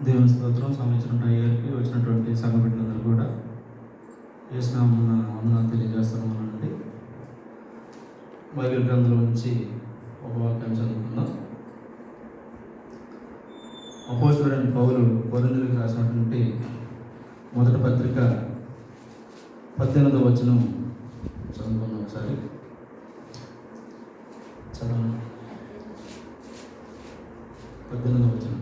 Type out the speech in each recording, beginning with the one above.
దేవుని స్తోత్రం. సంవత్సరం అయ్యారికి వచ్చినటువంటి సంఘ బిడ్డలందరూ కూడా యేసునామమున వందనాలు తెలియజేస్తున్నానండి. బైబిల్ గ్రంథంలో నుంచి ఒక వాక్యాన్ని చదువుకుందాం. అపోస్తలుడైన పౌలు కొరింథీయులకు రాసినటువంటి మొదటి పత్రిక 18వ వచనం చదువుకుందాం ఒకసారి. చదవండి. 18వ వచనం.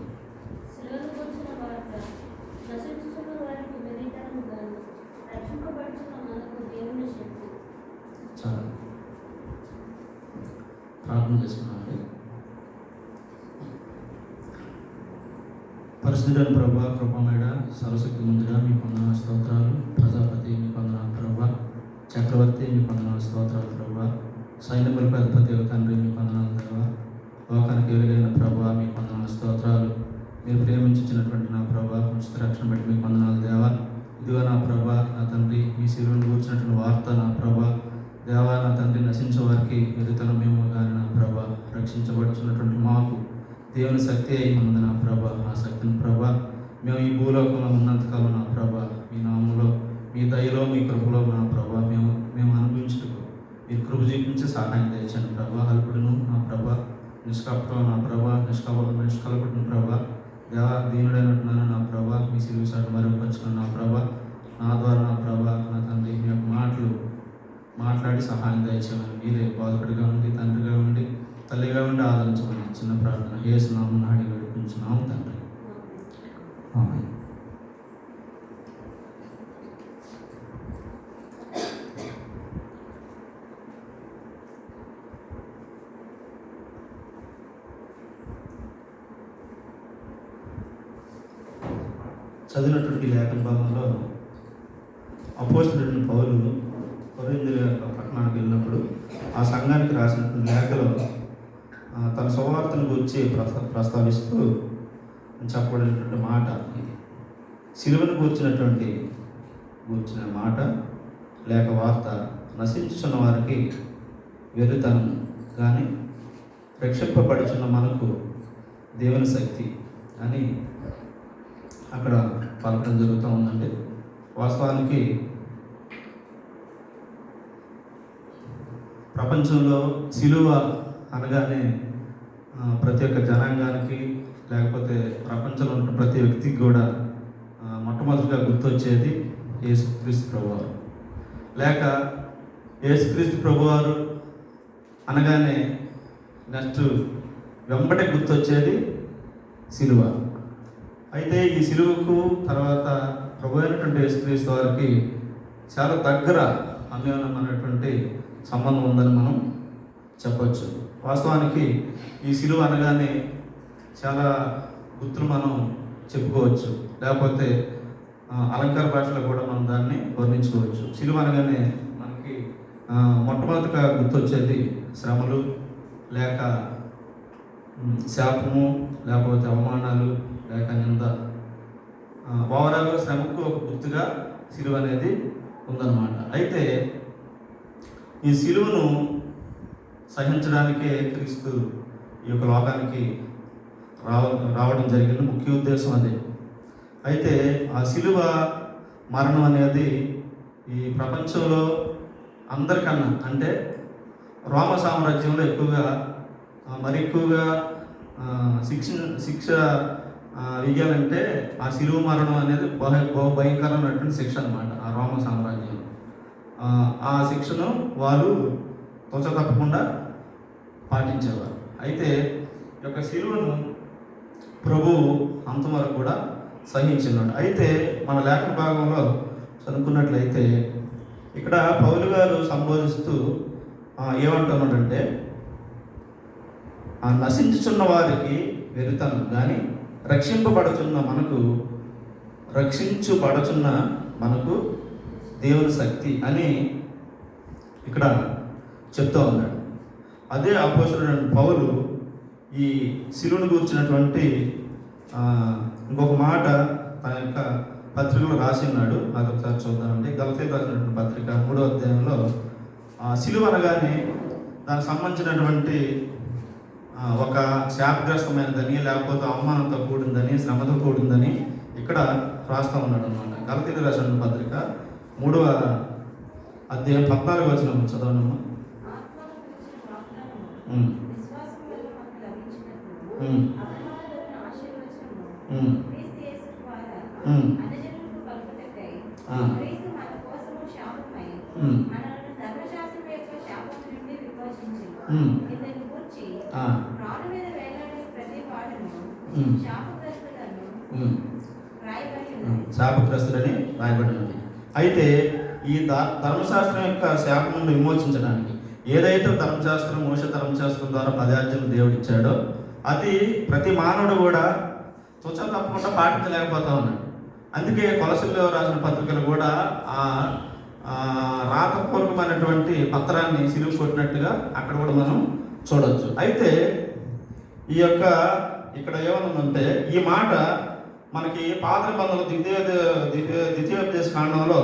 చాలా ప్రార్థన చేసుకున్నామండి. పరిశుద్ధుడైన ప్రభువా, కృపమేడ, సర్వశక్తి ముందుగా మీ వందనాలు స్తోత్రాలు. ప్రజాపతి మీ వందనాలు ప్రభువా, చక్రవర్తి మీ వందనాలు స్తోత్రాలు ప్రభువా, సైన్యములకు అధిపతి తండ్రి మీ వందనాలు దేవా, లోకానికి వెలుగైన ప్రభువా మీ వందనాలు స్తోత్రాలు. మీరు ప్రేమించినటువంటి నా ప్రభా, ఉచిత రక్షణ బట్టి మీకు వందనాలు దేవా. ఇదిగో నా ప్రభా, నా తండ్రి మీ శిలువను కూర్చున్నటువంటి వార్త నా ప్రభా దేవా, నా తండ్రి నశించే వారికి ఎదుగుతున్న మేము కానీ నా ప్రభా రక్షించబడుతున్నటువంటి మాకు దేవుని శక్తి అయి ఉన్నది నా ప్రభా. ఆ శక్తిని ప్రభా మేము ఈ భూలోకంలో ఉన్నంతకాలం నా ప్రభా మీ నామంలో మీ దయలో మీ కృపలో నా ప్రభా మేము అనుభవించుటకు మీరు కృప చూపించి సహాయం తెచ్చాను ప్రభా. అల్పుడును నా ప్రభా, నిష్కపటం నా ప్రభా, నిష్కలపడిన ప్రభా దేవా, దీనుడైనట్టున్నాను నా ప్రభా. మీ సిలువ సాటు మరుగుపరుచుకున్న నా ప్రభా, నా ద్వారా నా ప్రభా నా తండ్రి మీ యొక్క మాట్లాడి సహాయం దయచేయమని మీరే బాధపడిగా ఉండి తండ్రిగా ఉండి తల్లిగా ఉండి ఆదరించమని చిన్న ప్రార్థన యేసు నామమున అడిగి వేడుకుంటున్నాము తండ్రి. ఆమేన్. చదివినటువంటి లేఖన భాగంలో అపోస్తలుడైన పౌలు కొరింథీయుల పట్టణానికి వెళ్ళినప్పుడు ఆ సంఘానికి రాసినటువంటి లేఖలో తన సువార్తను గురించి ప్రస్తావిస్తూ చెప్పబడినటువంటి మాట ఇది. సిలువను గూర్చిన మాట లేక వార్త నశించుచున్న వారికి వెర్రితనం కానీ రక్షింపబడుచున్న మనకు దేవుని శక్తి అని అక్కడ పలకడం జరుగుతూ ఉందండి. వాస్తవానికి ప్రపంచంలో సిలువ అనగానే ప్రతి ఒక్క జనాంగానికి లేకపోతే ప్రపంచంలో ఉన్న ప్రతి వ్యక్తికి కూడా మొట్టమొదటిగా గుర్తొచ్చేది యేసుక్రీస్తు ప్రభువారు. లేక యేసుక్రీస్తు ప్రభువారు అనగానే నెక్స్ట్ వెంబడే గుర్తొచ్చేది సిలువ. అయితే ఈ సిలువకు తర్వాత ప్రభు అయినటువంటి యేసుక్రీస్తు వారికి చాలా దగ్గర అన్యోన్యమైనటువంటి సంబంధం ఉందని మనం చెప్పచ్చు. వాస్తవానికి ఈ సిలువ అనగానే చాలా గుర్తులు మనం చెప్పుకోవచ్చు, లేకపోతే అలంకార భాషలో కూడా మనం దాన్ని వర్ణించుకోవచ్చు. సిలువ అనగానే మనకి మొట్టమొదటిగా గుర్తొచ్చేది శ్రమలు, లేక శాపము, లేకపోతే అవమానాలు, లేక నింద. ఓవరాల్గా శ్రమకు ఒక గుర్తుగా సిలువ అనేది ఉందన్నమాట. అయితే ఈ సిలువను సహించడానికే క్రీస్తు ఈ యొక్క లోకానికి రావడం జరిగింది. ముఖ్య ఉద్దేశం అదే. అయితే ఆ సిలువ మరణం అనేది ఈ ప్రపంచంలో అందరికన్నా అంటే రోమ సామ్రాజ్యంలో మరి ఎక్కువగా శిక్ష వెయ్యాలంటే ఆ సిలువ మరణం అనేది బహు భయంకరమైనటువంటి శిక్ష అనమాట. ఆ రోమ సామ్రాజ్యం ఆ శిక్షను వారు తోచ తప్పకుండా పాటించేవారు. అయితే ఈ యొక్క సిలువను ప్రభువు అంతవరకు కూడా సహించినాడు. అయితే మన లేఖన భాగంలో చదువుకున్నట్లయితే ఇక్కడ పౌలు గారు సంబోధిస్తూ ఏమంటున్నాడంటే నశించుచున్న వారికి వెరితనం కానీ రక్షించబడుచున్న మనకు దేవుని శక్తి అని ఇక్కడ చెప్తూ ఉన్నాడు. అదే అపోస్తలుడైన పౌలు ఈ సిలువను గూర్చినటువంటి ఇంకొక మాట తన యొక్క పత్రికలో రాసి ఉన్నాడు. అది ఒకసారి చూద్దామండి. గలతీయులకు రాసినటువంటి పత్రిక 3వ అధ్యాయంలో సిలువ అనగానే దానికి సంబంధించినటువంటి ఒక శాపగ్రస్తమైనదని, లేకపోతే అవమానంతో కూడిందని, శ్రమతో కూడిందని ఇక్కడ రాస్తూ ఉన్నాడు అనమాట. గలతీయులకు రాసిన పత్రిక 3వ అధ్యాయం 14వ వచనం చదవనమ్మా. శాపగ్రస్తులని రాయబడినది. అయితే ఈ ధర్మశాస్త్రం యొక్క శాపం నుండి విమోచించడానికి ఏదైతే ధర్మశాస్త్రం, మోషే ధర్మశాస్త్రం ద్వారా 10 ఆజ్ఞలు దేవుడు ఇచ్చాడో అది ప్రతి మానవుడు కూడా తుచ తప్పకుండా పాటించలేకపోతా ఉన్నాడు. అందుకే కొలసీల్లో రాసిన పత్రికలు కూడా రాతపూర్వకమైనటువంటి పత్రాన్ని సిలువ కొట్టినట్టుగా అక్కడ కూడా మనం చూడవచ్చు. అయితే ఈ యొక్క ఇక్కడ ఏమనుందంటే ఈ మాట మనకి పాత నిబంధనలు ద్వితీయోపదేశ కాండంలో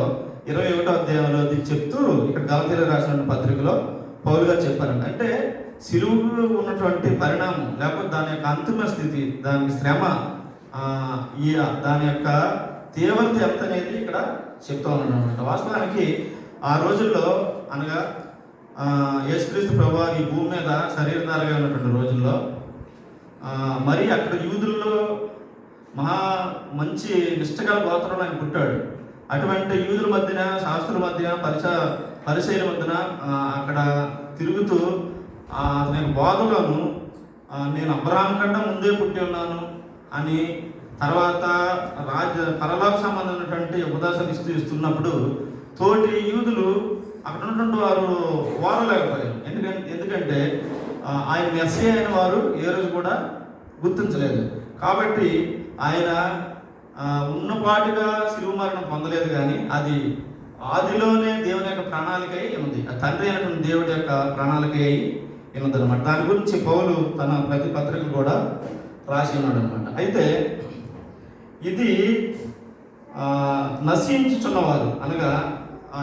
21వ అధ్యాయంలో చెప్తూ ఇక్కడ గలతీయులకు రాసిన పత్రికలో పౌలు గారు చెప్పారంట. అంటే సిలువలో ఉన్నటువంటి పరిణామం, లేకపోతే దాని యొక్క అంతిమ స్థితి, దాని శ్రమ, దాని యొక్క తీవ్రత ఎంత అనేది ఇక్కడ చెప్తా ఉన్నాడు అనమాట. వాస్తవానికి ఆ రోజుల్లో అనగా యేసుక్రీస్తు ప్రభువు ఈ భూమి మీద శరీరధారిగా ఉన్నటువంటి రోజుల్లో మరి అక్కడ యూదుల్లో మహా మంచి నిష్టగల గోత్రంలో ఆయన పుట్టాడు. అటువంటి యూదుల మధ్యన, శాస్త్రుల మధ్య, పరిసయ్యుల మధ్యన అక్కడ తిరుగుతూ నేను బోధలోను నేను అబ్రహాం కంటే ముందే పుట్టి ఉన్నాను అని, తర్వాత పరలోక సంబంధమైనటువంటి ఉపదేశాలు ఇస్తున్నప్పుడు తోటి యూదులు అక్కడ ఉన్నటువంటి వారు ఓరలేకపోయారు. ఎందుకంటే ఆయన మెస్సీ అయిన వారు ఏ రోజు కూడా గుర్తించలేదు. కాబట్టి ఆయన ఉన్నపాటిగా శిలువ మరణం పొందలేదు, కానీ అది ఆదిలోనే దేవుని యొక్క ప్రణాళికై ఉంది. ఆ తండ్రి అయినటువంటి దేవుడి యొక్క ప్రణాళికై ఉన్నదన్నమాట. దాని గురించి పౌలు తన ప్రతి పత్రికలు కూడా రాసి ఉన్నాడు అనమాట. అయితే ఇది నశించుచున్నవారు అనగా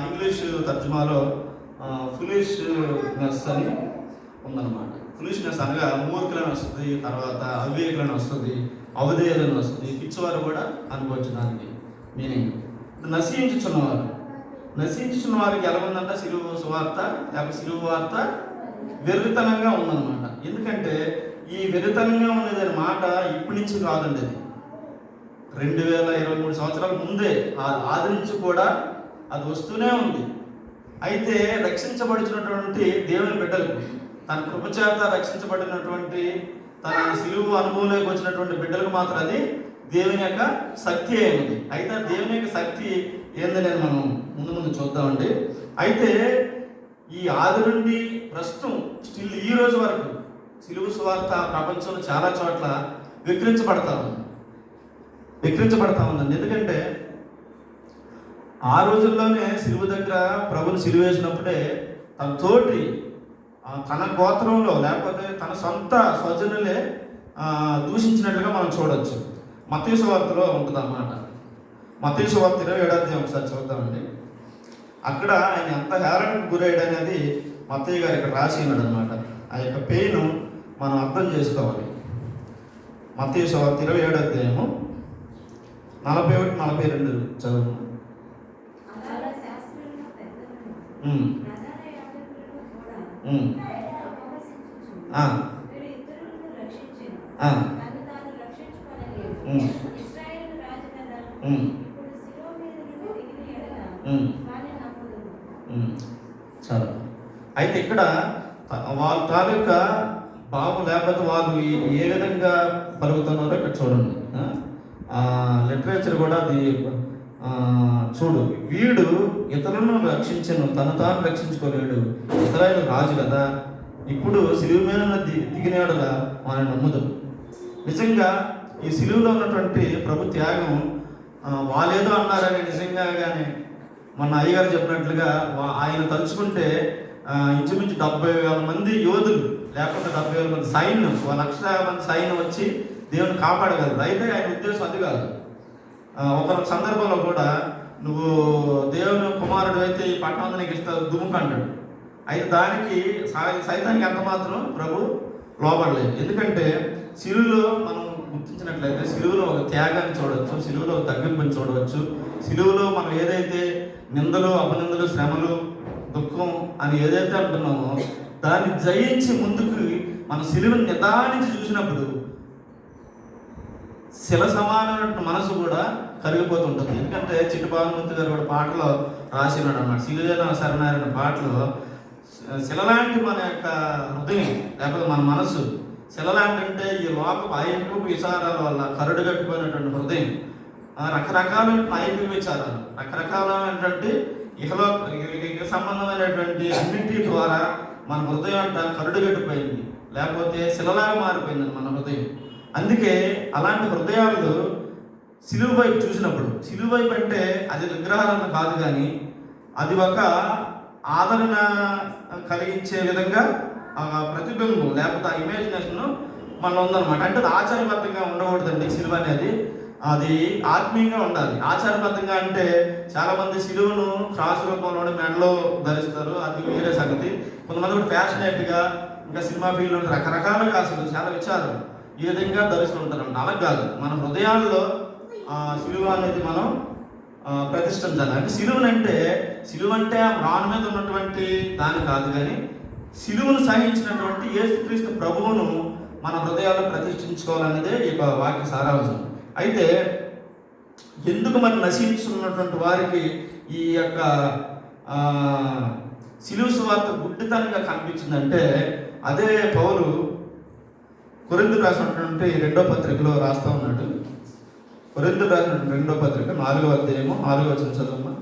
ఇంగ్లీష్ తర్జుమాలో ఫులిష్నెస్ అని ఉందన్నమాట. ఫులిష్నెస్ అనగా మూర్ఖులని వస్తుంది, తర్వాత అవివేకులని వస్తుంది, అవధేయులని వస్తుంది, పిచ్చివారు కూడా అనుకోవచ్చు. దానికి మీనింగ్ నశించుచున్న వారికి ఎలా ఉందంట సిలువ సువార్త, లేకపోతే సిలువ వార్త వెర్రితనంగా ఉందన్నమాట. ఎందుకంటే ఈ వెర్రితనంగా ఉన్నది మాట ఇప్పటి నుంచి కాదండి, అది 2023 సంవత్సరాల ముందే ఆది నుంచి కూడా అది వస్తూనే ఉంది. అయితే రక్షించబడుతున్నటువంటి దేవుని బిడ్డలకు, తన కృపచేత రక్షించబడినటువంటి, తన సిలువ అనుభవంలోకి వచ్చినటువంటి బిడ్డలకు మాత్రం అది దేవుని యొక్క శక్తి అయింది. అయితే దేవుని యొక్క శక్తి ఏందని మనం ముందు చూద్దామండి. అయితే ఈ ఆది నుండి ప్రస్తుతం స్టిల్ ఈ రోజు వరకు సిలువ సువార్త ప్రపంచంలో చాలా చోట్ల విక్రించబడతా ఉందండి. ఎందుకంటే ఆ రోజుల్లోనే సిలువ దగ్గర ప్రభుని సిలువ వేసినప్పుడే తన తోటి, తన గోత్రంలో లేకపోతే తన సొంత స్వజనులే దూషించినట్లుగా మనం చూడవచ్చు. మత్తయి సువార్తలో ఉంటుంది అన్నమాట. మత్తయి సువార్త 27వ అధ్యాయం ఒకసారి చూద్దామండి. అక్కడ ఆయన ఎంత హేళనకు గురయ్యాడు అనేది మత్తయి గారు ఇక్కడ రాసి ఉన్నాడు అనమాట. ఆ యొక్క పెయిన్ మనం అర్థం చేసుకోవాలి. మత్తయి సువార్త 27వ అధ్యాయము 41-42 చదువు. చాలా. అయితే ఇక్కడ వాళ్ళ తాలూకా భావం, లేకపోతే వాళ్ళు ఏ విధంగా పలుకుతున్నారో ఇక్కడ చూడండి. లిటరేచర్ కూడా అది చూడు, వీడు ఇతరులను రక్షించను, తను తాను రక్షించుకోలేడు, ఇస్రాయేలు రాజు కదా, ఇప్పుడు సిలువ మీద దిగినాడుగా మనం నమ్ముదు. నిజంగా ఈ సిలువలో ఉన్నటువంటి ప్రభు త్యాగం వాళ్ళేదో అన్నారని నిజంగా కానీ మన అయ్యగారు చెప్పినట్లుగా ఆయన తలుచుకుంటే ఇంచుమించు 70,000 మంది యోధులు, లేకపోతే 70,000 మంది సైన్యం, 1,00,000 మంది సైన్యం వచ్చి దేవుని కాపాడగలరు. అయితే ఆయన ఉద్దేశం అది కాదు. ఒక సందర్భంలో కూడా నువ్వు దేవుని కుమారుడు అయితే ఈ పట్టణం నీకు ఇస్తా దుమ్ముకు అంటాడు. అయితే దానికి సైతానికి ఎంత మాత్రం ప్రభు లోబడలేదు. ఎందుకంటే సిలువలో మనం గుర్తించినట్లయితే సిలువలో ఒక త్యాగాన్ని చూడవచ్చు, సిలువలో ఒక తగ్గింపుని చూడవచ్చు. సిలువలో మనం ఏదైతే నిందలు, అపనిందలు, శ్రమలు, దుఃఖం అని ఏదైతే అంటున్నామో దాన్ని జయించి ముందుకు మన సిలువను నిదానించి చూసినప్పుడు శిల సమానమైన మనసు కూడా కరిగిపోతుంటుంది. ఎందుకంటే చిట్టుబాలమూర్తి గారు కూడా పాటలో రాసినాడు అన్నమాట. సిలువైన శరణారైన పాటలో శిలలాంటి మన యొక్క హృదయం లేకపోతే మన మనసు శిలలాంటి అంటే ఈ లోకపు ఐహిక విచారాల వల్ల కరడు కట్టిపోయినటువంటి హృదయం, రకరకాలైన ఐహిక విచారాలు, రకరకాలైనటువంటి ఇక సంబంధమైనటువంటి అన్నింటి ద్వారా మన హృదయం అంట కరడు కట్టిపోయింది, లేకపోతే శిలలాగా మారిపోయింది మన హృదయం. అందుకే అలాంటి హృదయాలు సిలువ వైపు చూసినప్పుడు, సిలువ వైపు అంటే అది విగ్రహాలను కాదు కానీ అది ఒక ఆదరణ కలిగించే విధంగా ప్రతిబింబం లేకపోతే ఆ ఇమాజినేషన్ మనలో ఉందన్నమాట. అంటే అది ఆచారబద్ధంగా ఉండకూడదండి సిలువ అనేది, అది ఆత్మీయంగా ఉండాలి. ఆచారబద్ధంగా అంటే చాలామంది సిలువను క్రాస్ రూపంలోనే మెడలో ధరిస్తారు, అది వేరే సంగతి. కొంతమంది కూడా ఫ్యాషనేట్గా ఇంకా సినిమా ఫీల్డ్లో రకరకాలుగా అసలు చాలా విచారం ఈ విధంగా ధరిస్తుంటారంట. అలా కాదు, మన హృదయాల్లో సిలువ అనేది మనం ప్రతిష్ఠించాలి. అంటే సిలువ అంటే ఆ రాణి మీద ఉన్నటువంటి దాని కాదు కానీ సిలువను సహించినటువంటి యేసుక్రీస్తు ప్రభువును మన హృదయాల్లో ప్రతిష్ఠించుకోవాలనేదే ఈ వాక్య సారాంశం. అయితే ఎందుకు మరి నశించున్నటువంటి వారికి ఈ యొక్క సిలువ సువార్త గుడ్డితనంగా కనిపించిందంటే అదే పౌలు కొరింథీయులకు రాసినటువంటి 2వ పత్రికలో రాస్తా ఉన్నాడు. కొరింథీయులకు రాసినటువంటి 2వ పత్రిక 4వ అధ్యాయము 4వ వచనం చదవమ్మా.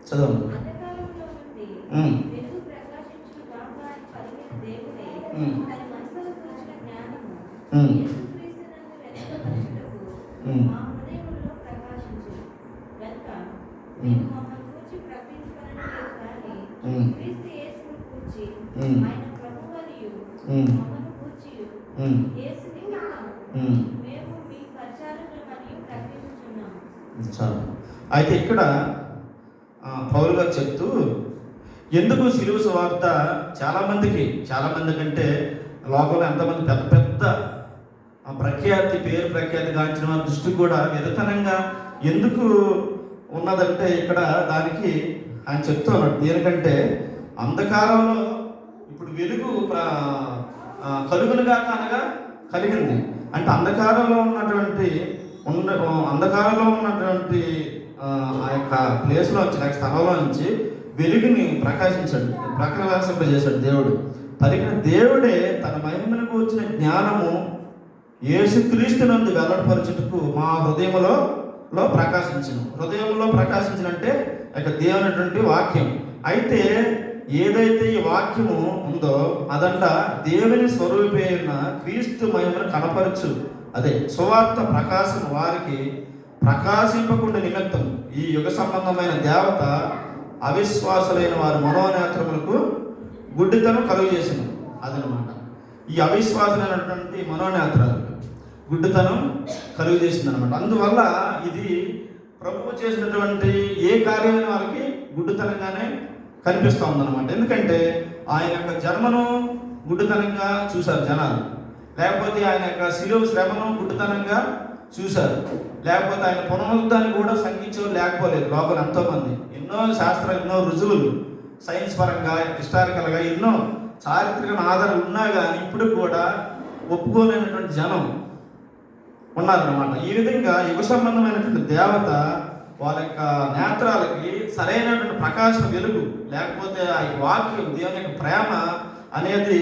చదవమ్మా. అయితే ఇక్కడ పౌలు గారు చెప్తూ ఎందుకు సిలువ సువార్త చాలామంది కంటే లోకంలో ఎంతమంది పెద్ద పెద్ద పేరు ప్రఖ్యాతి గాంచిన వారి దృష్టికి కూడా విధతనంగా ఎందుకు ఉన్నదంటే ఇక్కడ దానికి ఆయన చెప్తూ ఉన్నాడు. దేనికంటే అంధకారంలో ఇప్పుడు వెలుగు కలుగులుగా అనగా కలిగింది. అంటే అంధకారంలో ఉన్నటువంటి ఆ యొక్క ప్లేస్లో నుంచి లేక స్థలంలో నుంచి వెలుగుని ప్రకాశింపజేశాడు దేవుడు. పలికిన దేవుడే తన మహిమకు వచ్చిన జ్ఞానము యేసుక్రీస్తునందు వెల్లడిపరచుటకు మా హృదయంలో ప్రకాశించినంటే ఇక దేవునటువంటి వాక్యం. అయితే ఏదైతే ఈ వాక్యము ఉందో అదంట దేవుని స్వరూపైన క్రీస్తు మహిమను కనపరచు, అదే సువార్త ప్రకాశం వారికి ప్రకాశింపకుండా నిమిత్తం ఈ యుగ సంబంధమైన దేవత అవిశ్వాసులైన వారి మనోనేత్రములకు గుడ్డితనం కలుగజేసింది. అదనమాట ఈ అవిశ్వాసులైనటువంటి మనోనేత్రాలు గుడ్డితనం కలుగజేసింది అనమాట. అందువల్ల ఇది ప్రభువు చేసినటువంటి ఏ కార్యమైన వారికి గుడ్డితనంగానే కనిపిస్తూ ఉందన్నమాట. ఎందుకంటే ఆయన యొక్క జన్మను గుడ్డితనంగా చూశారు జనాలు, లేకపోతే ఆయన యొక్క శిలువ శ్రమను గుడ్డితనంగా చూశారు, లేకపోతే ఆయన పునరుద్ధాన్ని కూడా సంఘించేవారు లేకపోలేదు. లోపల ఎంతోమంది ఎన్నో రుజువులు సైన్స్ పరంగా హిస్టారికల్గా ఎన్నో చారిత్రక ఆధారాలు ఉన్నా కానీ ఇప్పుడు కూడా ఒప్పుకోలేనటువంటి జనం ఉన్నారన్నమాట. ఈ విధంగా యుగ సంబంధమైనటువంటి దేవత వాళ్ళ యొక్క నేత్రాలకి సరైనటువంటి ప్రకాశం వెలుగు లేకపోతే ఆ వాక్యం దేవుని యొక్క ప్రేమ అనేది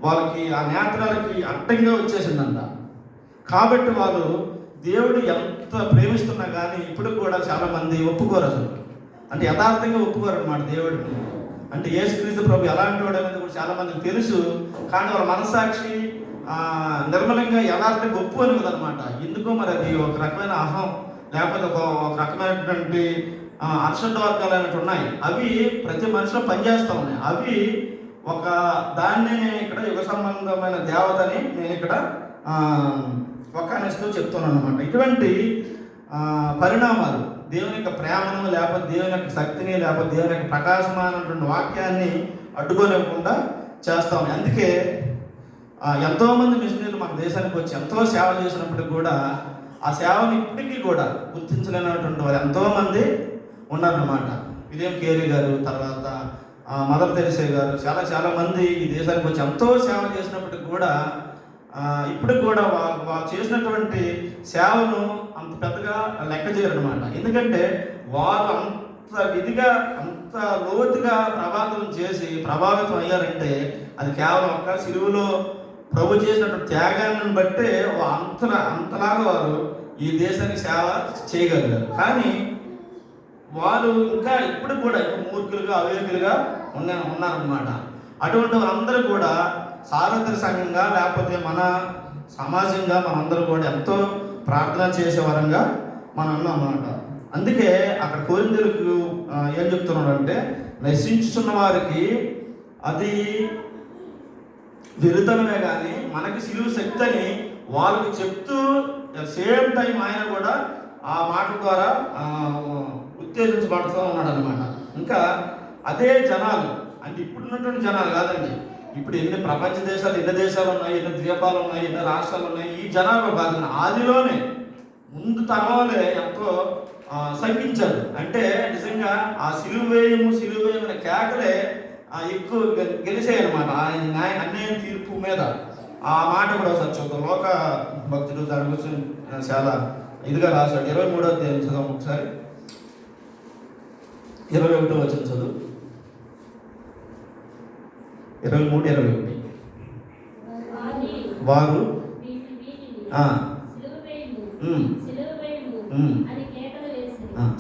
వాళ్ళకి ఆ నేత్రాలకి అడ్డంగా వచ్చేసిందంట. కాబట్టి వాళ్ళు దేవుడు ఎంత ప్రేమిస్తున్నా కానీ ఇప్పుడు కూడా చాలామంది ఒప్పుకోరు అసలు. అంటే యథార్థంగా ఒప్పుకోరు అన్నమాట దేవుడిని. అంటే యేసుక్రీస్తు ప్రభు ఎలాంటి వాడు అనేది కూడా చాలామందికి తెలుసు, కానీ వాళ్ళ మనస్సాక్షి నిర్మలంగా యథార్థంగా ఒప్పుకోని కదనమాట. ఎందుకో మరి అది ఒక రకమైన అహం లేకపోతే ఒక రకమైనటువంటి అర్షడ్ వర్గాలు అనేవి ఉన్నాయి. అవి ప్రతి మనిషిలో పనిచేస్తూ ఉన్నాయి. అవి ఒక దాన్ని నేను ఇక్కడ యుగ సంబంధమైన దేవతని నేను ఇక్కడ వక్కానిస్తూ చెప్తున్నాను అనమాట. ఇటువంటి పరిణామాలు దేవుని యొక్క ప్రేమను, లేకపోతే దేవుని యొక్క శక్తిని, లేకపోతే దేవుని యొక్క ప్రకాశమైనటువంటి వాక్యాన్ని అడ్డుకోలేకుండా చేస్తాం. అందుకే ఎంతోమంది మిషనరీలు మన దేశానికి వచ్చి ఎంతో సేవ చేసినప్పటికి కూడా ఆ సేవను ఇప్పటికీ కూడా గుర్తించలేనటువంటి వారు ఎంతోమంది ఉన్నారన్నమాట. విలియం కేరీ గారు, తర్వాత మదర్ తెరిసే గారు, చాలా మంది ఈ దేశానికి వచ్చి ఎంతో సేవ చేసినప్పటికి కూడా ఇప్పటికి కూడా వాళ్ళు చేసినటువంటి సేవను అంత పెద్దగా లెక్క చేయరన్నమాట. ఎందుకంటే వారు అంత విధిగా, అంత లోతుగా ప్రభావితం అయ్యారంటే అది కేవలం ఒక్క సిలువలో ప్రభు చేసినటువంటి త్యాగాన్ని బట్టే అంతలాగా వారు ఈ దేశానికి సేవ చేయగలిగారు. కానీ వారు ఇంకా ఇప్పుడు కూడా మూర్ఖులుగా, అవివేకులుగా ఉన్నారన్నమాట. అటువంటి వారందరూ కూడా సార్వత్రిక సంఘంగా, లేకపోతే మన సమాజంగా మనందరూ కూడా ఎంతో ప్రార్థన చేసే వరంగా మనం అన్నమాట. అందుకే అక్కడ కొరింథీయులకు ఏం చెప్తున్నాడు అంటే, నశించుతున్న వారికి అది విరుద్ధమే కానీ మనకి సిలువ శక్తి అని వాళ్ళకి చెప్తూ సేమ్ టైం ఆయన కూడా ఆ మాట ద్వారా ఉత్తేజించబడుతూ ఉన్నాడు అనమాట. ఇంకా అదే జనాలు అంటే ఇప్పుడున్నటువంటి జనాలు కాదండి. ఇప్పుడు ఎన్ని ప్రపంచ దేశాలు, ఎన్ని దేశాలు ఉన్నాయి, ఎన్ని ద్వీపాలు ఉన్నాయి, ఎన్ని రాష్ట్రాలు ఉన్నాయి, ఈ జనాలు కాదు, ఆదిలోనే ముందు తరంలోనే ఎంతో సంఖ్యించారు. అంటే నిజంగా ఆ సిలువేయమనే కేకలే ఎక్కువ గెలిచాయి అనమాట ఆయన అన్యాయం తీర్పు మీద. ఆ మాట కూడా ఒకసారి చూద్దాం. లోక భక్తుడు దాని గురించి చాలా ఇదిగా రాశాడు. 23వ అధ్యాయం చదువు ఒకసారి. 21వ వచనం చదువు. 23-21. వారు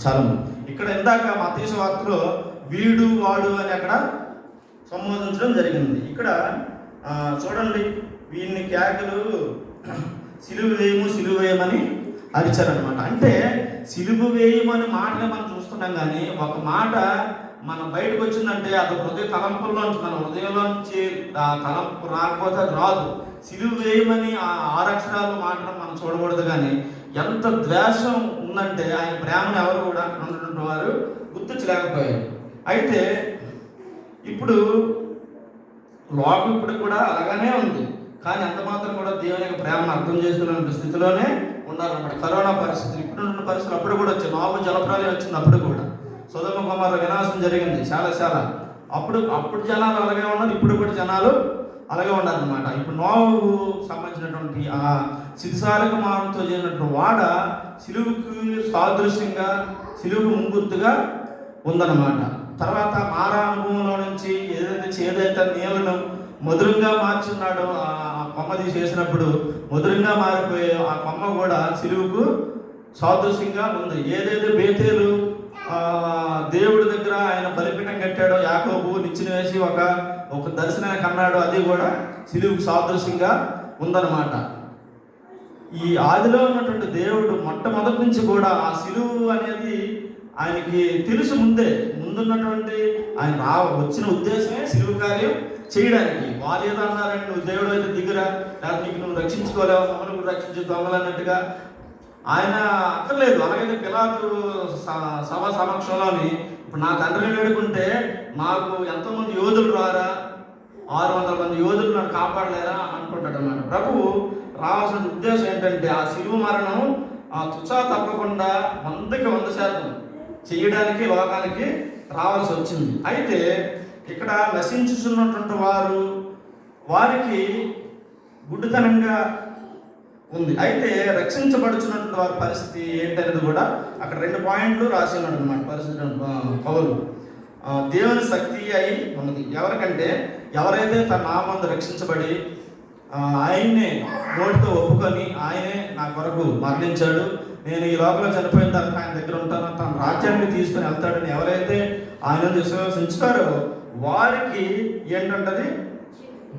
చాలా ఇక్కడ ఇందాక మత్తయి వార్తలో వీడు వాడు అని అక్కడ సంబోధించడం జరిగింది. ఇక్కడ చూడండి, వీడిని కేకలు సిలువ వేయమని అరిచారనమాట. అంటే సిలువ వేయమని మాటగా మనం చూస్తున్నాం, కానీ ఒక మాట మనం బయటకు వచ్చిందంటే అది హృదయ తలంపుల్లోంచి, మన హృదయంలోంచి తలంపు రాకపోతే అది రాదు. సిలువ వేయమని ఆ 6 అక్షరాలు మాటను మనం చూడకూడదు. కానీ ఎంత ద్వేషం ఉందంటే ఆయన ప్రేమను ఎవరు కూడా అక్కడ ఉన్నటువంటి వారు గుర్తించలేకపోయారు. అయితే ఇప్పుడు లోకం ఇప్పుడు కూడా అలాగనే ఉంది, కానీ అంత మాత్రం కూడా దేవుని యొక్క ప్రేమను అర్థం చేసుకునే స్థితిలోనే ఉన్నారన్నమాట. కరోనా పరిస్థితులు, ఇప్పుడున్న పరిస్థితులు అప్పుడు కూడా వచ్చాయి. నోబు జలప్రలయం వచ్చింది, అప్పుడు కూడా సొదొమ గొమొర్రా వినాశం జరిగింది చాలా. అప్పుడు జనాలు అలాగే ఉన్నారు, ఇప్పుడు కూడా జనాలు అలాగే ఉన్నారన్నమాట. ఇప్పుడు నోబుకు సంబంధించినటువంటి ఆ సిద్ధిసారక మానంతో చేసినటువంటి వాడ సిలువుకు సాదృశ్యంగా, సిలువుకు ముంగుర్తుగా ఉందన్నమాట. తర్వాత మారా అనుభవంలో నుంచి ఏదైతే నీళ్లను మధురంగా మార్చున్నాడో ఆ కొమ్మ తీసేసినప్పుడు మధురంగా మారిపోయే ఆ కొమ్మ కూడా సిలువుకు సాదృశ్యంగా ఉంది. ఏదైతే బేతేలు దేవుడి దగ్గర ఆయన బలిపీఠం కట్టాడో, యాకోబు నిచ్చెన వేసి ఒక దర్శనాన్ని కన్నాడో, అది కూడా సిలువుకు సాదృశ్యంగా ఉందన్నమాట. ఈ ఆదిలో ఉన్నటువంటి దేవుడు మొట్టమొదటి నుంచి కూడా ఆ సిలువు అనేది ఆయనకి తెలుసు. ముందున్నటువంటి ఆయన వచ్చిన ఉద్దేశమే సిలువ కార్యం చేయడానికి. వాళ్ళు ఏదో అన్నారంటే, నువ్వు దేవుడు అయితే దిగురా, లేకపోతే నీకు నువ్వు రక్షించుకోలేవు, మమ్మల్ని రక్షించే దొంగలన్నట్టుగా ఆయన అక్కర్లేదు. అలాగైతే పిలాతు సభ సమక్షంలోని ఇప్పుడు నా తండ్రిని వేడుకుంటే నాకు ఎంతోమంది యోధులు రారా, 600 మంది యోధులు నన్ను కాపాడలేరా అనుకుంటాడు అన్నమాట. ప్రభువు రావాల్సిన ఉద్దేశం ఏంటంటే ఆ సిలువ మరణం తుచ్చా తప్పకుండా 100కి 100% చేయడానికి లోకానికి రావాల్సి వచ్చింది. అయితే ఇక్కడ నశించుతున్నటువంటి వారికి గుడ్డితనంగా ఉంది. అయితే రక్షించబడుచున్నటువంటి వారి పరిస్థితి ఏంటనేది కూడా అక్కడ 2 పాయింట్లు రాసి ఉన్నాడు అన్నమాట పరిస్థితి పౌలు. దేవుని శక్తి అయి ఉన్నది ఎవరికంటే, ఎవరైతే తన నామందు రక్షించబడి ఆయన్నే నోటితో ఒప్పుకొని ఆయనే నా కొరకు మరణించాడు, నేను ఈ లోపల చనిపోయిన తర్వాత ఆయన దగ్గర ఉంటాను, తన రాజ్యానికి తీసుకుని వెళ్తాడని ఎవరైతే ఆయన విశ్వసించుతారో వారికి ఏంటంటది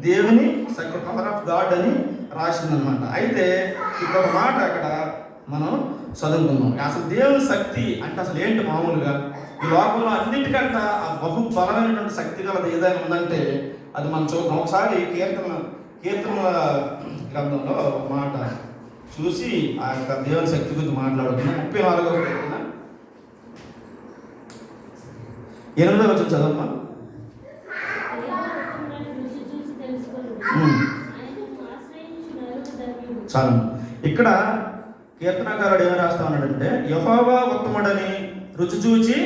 దేవుని శక్తి, పవర్ ఆఫ్ గాడ్ అని రాసిందనమాట. అయితే ఇక్కడ ఒక మాట అక్కడ మనం చదువుకుందాం. అసలు దేవుని శక్తి అంటే అసలు ఏంటి? మామూలుగా ఈ లోకంలో అన్నిటికంటే ఆ బహు బలమైనటువంటి శక్తి గలది ఏదైనా ఉందంటే అది మనం చూద్దాం. ఒకసారి కీర్తన గ్రంథంలో ఒక మాట చూసి ఆ యొక్క దేవుని శక్తి గురించి మాట్లాడుతున్నాం. 34వ కీర్తన 8వ వచనం చదవమ్మా. చాలు. ఇక్కడ కీర్తనకారుడు ఏమి రాస్తా ఉన్నాడంటే, యెహోవా ఉత్తముడని రుచి చూచి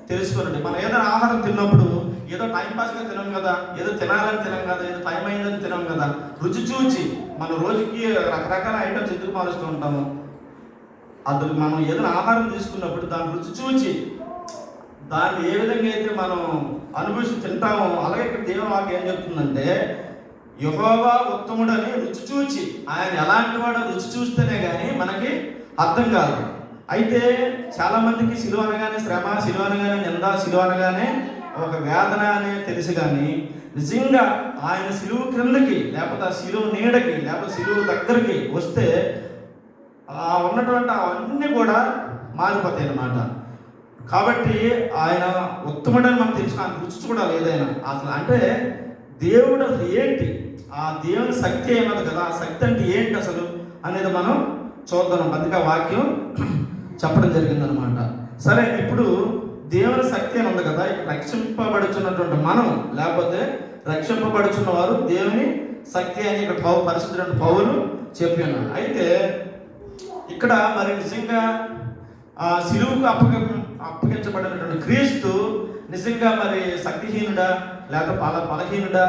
తెలుసుకోనండి. మనం ఏదైనా ఆహారం తిన్నప్పుడు ఏదో టైంపాస్గా తినం కదా, ఏదో తినాలని తినం కదా, ఏదో టైం అయిందని తినం కదా. రుచి చూచి మనం రోజుకి రకరకాల ఐటమ్స్ ఎందుకు మారుస్తూ ఉంటాము. అసలు మనం ఏదైనా ఆహారం తీసుకున్నప్పుడు దాని రుచి చూచి దాన్ని ఏ విధంగా అయితే మనం అనుభవించి తింటామో, అలాగే ఇక్కడ దేవుని వాక్యం ఏం చెప్తుందంటే, యెహోవా ఉత్తముడని రుచి చూచి, ఆయన ఎలాంటి వాడో రుచి చూస్తేనే కానీ మనకి అర్థం కాదు. అయితే చాలామందికి సిలువ అనగానే శ్రమ, సిలువ అనగానే నింద, సిలువ అనగానే ఒక వేదన అనే తెలుసు. కానీ నిజంగా ఆయన సిలువ క్రిందకి, లేకపోతే ఆ సిలువ నీడకి, లేకపోతే సిలువ దగ్గరికి వస్తే ఉన్నటువంటి అవన్నీ కూడా మారిపోతాయి అన్నమాట. కాబట్టి ఆయన ఉత్తముడని మనం తెలుసు, ఆయన రుచి చూడాలి ఏదైనా. అసలు అంటే దేవుడు అసలు ఏంటి, ఆ దేవుని శక్తి ఏమన్నది కదా, ఆ శక్తి అంటే ఏంటి అసలు అనేది మనం చూద్దాం. అందుకే వాక్యం చెప్పడం జరిగిందనమాట. సరే, ఇప్పుడు దేవుని శక్తి అని ఉంది కదా, రక్షింపబడుచున్నటువంటి మనం, లేకపోతే రక్షింపబడుచున్న వారు దేవుని శక్తి అని ఇక్కడ పరిశుద్ధుడైన పౌలు చెప్పి ఉన్నాడు. అయితే ఇక్కడ మరి నిజంగా సిలువుకు అప్పగించబడినటువంటి క్రీస్తు నిజంగా మరి శక్తిహీనుడా, లేకపోతే బలహీనుడా,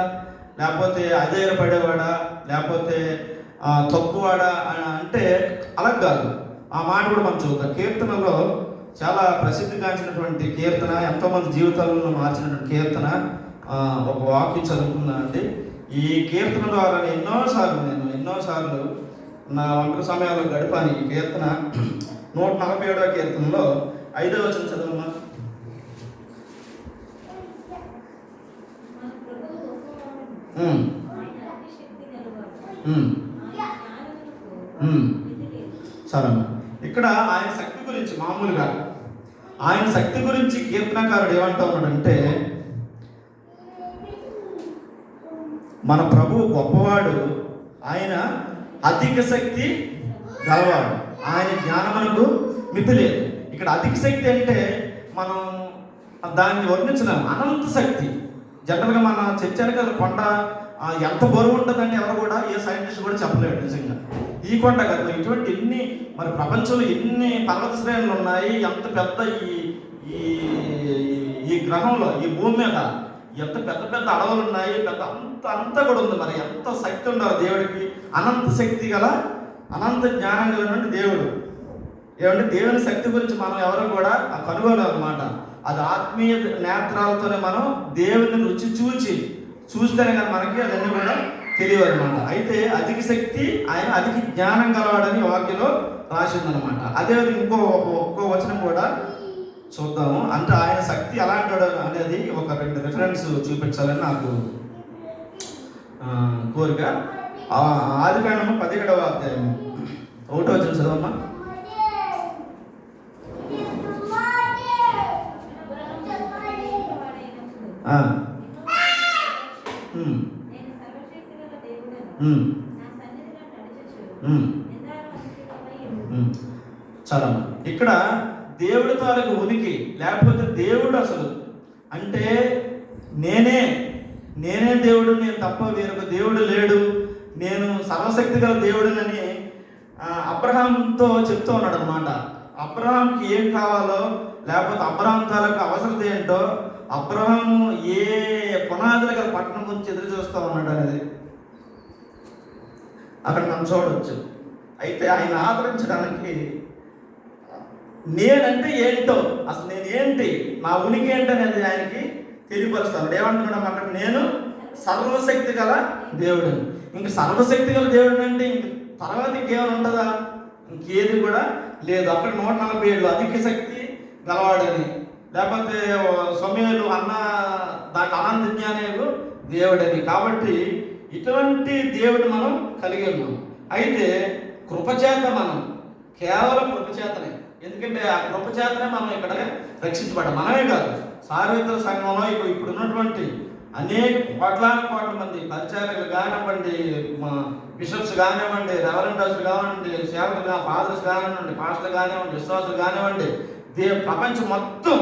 లేకపోతే అధైర్యపడేవాడా, లేకపోతే తక్కువవాడా అని అంటే అలా కాదు. ఆ మాట కూడా మనం చూద్దాం. కీర్తనలో చాలా ప్రసిద్ధిగాంచినటువంటి కీర్తన, ఎంతోమంది జీవితాలను మార్చినటువంటి కీర్తన, ఒక వాక్యం చదువుకున్నా అండి. ఈ కీర్తన ద్వారా ఎన్నోసార్లు నా ఒంటరి సమయాల్లో గడిపాను. ఈ కీర్తన 147వ కీర్తనలో 5వ వచనం చదవమ్మా. సరే, ఇక్కడ ఆయన శక్తి గురించి మామూలుగా ఆయన శక్తి గురించి కీర్తనకారుడు ఏమంటా ఉన్నాడంటే, మన ప్రభువు గొప్పవాడు, ఆయన అధిక శక్తి గలవాడు, ఆయన జ్ఞానమునకు మితి లేదు. ఇక్కడ అధిక శక్తి అంటే మనం దాన్ని వర్ణించలేము. అనంత శక్తి. జనరల్గా మన చర్చనికి కొండ ఎంత బరువు ఉంటుందంటే ఎవరు కూడా, ఏ సైంటిస్ట్ కూడా చెప్పలేడు నిజంగా. ఈ కొండ కదా, ఇటువంటి ఎన్ని మరి ప్రపంచంలో ఎన్ని పర్వత శ్రేణులు ఉన్నాయి, ఎంత పెద్ద ఈ గ్రహంలో, ఈ భూమి మీద ఎంత పెద్ద పెద్ద అడవులు ఉన్నాయి, పెద్ద అంతా కూడా ఉంది. మరి ఎంత శక్తి ఉండాలి దేవుడికి. అనంత శక్తి గల, అనంత జ్ఞానం కలిగినటువంటి దేవుడు. ఏమంటే దేవుని శక్తి గురించి మనం ఎవరు కూడా కనుగోలేము అన్నమాట. అది ఆత్మీయ నేత్రాలతోనే మనం దేవుని రుచి చూస్తేనే కానీ మనకి అదన్నీ కూడా తెలియదు అనమాట. అయితే అధిక శక్తి, ఆయన అధిక జ్ఞానం గలవాడని వాక్యంలో రాసిందనమాట. అదేవిధంగా ఒక్కో వచనం కూడా చూద్దాము. అంటే ఆయన శక్తి ఎలాంటి అనేది ఒక 2 రిఫరెన్స్ చూపించాలని నాకు కోరిక. ఆదికాండము 17వ అధ్యాయం 1వ వచనం చదవమ్మా. చాలా ఇక్కడ దేవుడి తాలూకు ఉనికి, లేకపోతే దేవుడు అసలు అంటే నేనే దేవుడు, నేను తప్ప వేరొక దేవుడు లేడు, నేను సర్వశక్తి గల దేవుడినని అబ్రహాంతో చెప్తూ ఉన్నాడు అనమాట. అబ్రహాంకి ఏం కావాలో, లేకపోతే అబ్రహాం తాలూకు అవసరత ఏంటో, అబ్రహాము ఏ పునాదులు గల పట్టణం గురించి ఎదురు చూస్తూ ఉన్నాడు అనేది అక్కడ మనం చూడవచ్చు. అయితే ఆయన ఆదరించడానికి నేనంటే ఏంటో, అసలు నేను ఏంటి, నా ఉనికి ఏంటనేది ఆయనకి తెలియపరుస్తాను. ఏమంటున్నాడు అక్కడ, నేను సర్వశక్తి గల దేవుడు. ఇంక సర్వశక్తి గల దేవుడు అంటే ఇంక తర్వాత ఇంకేమైనా ఉంటుందా? ఇంకేది కూడా లేదు. అక్కడ 147 అధిక శక్తి గలవాడని, లేకపోతే సమయాలు అన్న దాంట్లో అనంత జ్ఞానేలు దేవుడని. కాబట్టి ఇటువంటి దేవుడు మనం కలిగి ఉన్నాం. అయితే కృపచేత, మనం కేవలం కృపచేతనే. ఎందుకంటే ఆ కృపచేతనే మనం ఇక్కడ రక్షించబడ్డాం. మనమే కాదు, సార్వత్రిక సంఘంలో ఇప్పుడు ఉన్నటువంటి అనేక కోట్ల మంది పరిచారకులు కానివ్వండి, బిషప్స్ కానివ్వండి, రెవరెండర్స్ కానివ్వండి, సేవకులు ఫాదర్స్ కానివ్వండి, పాస్టర్లు కానివ్వండి, విశ్వాసులు కానివ్వండి, ప్రపంచం మొత్తం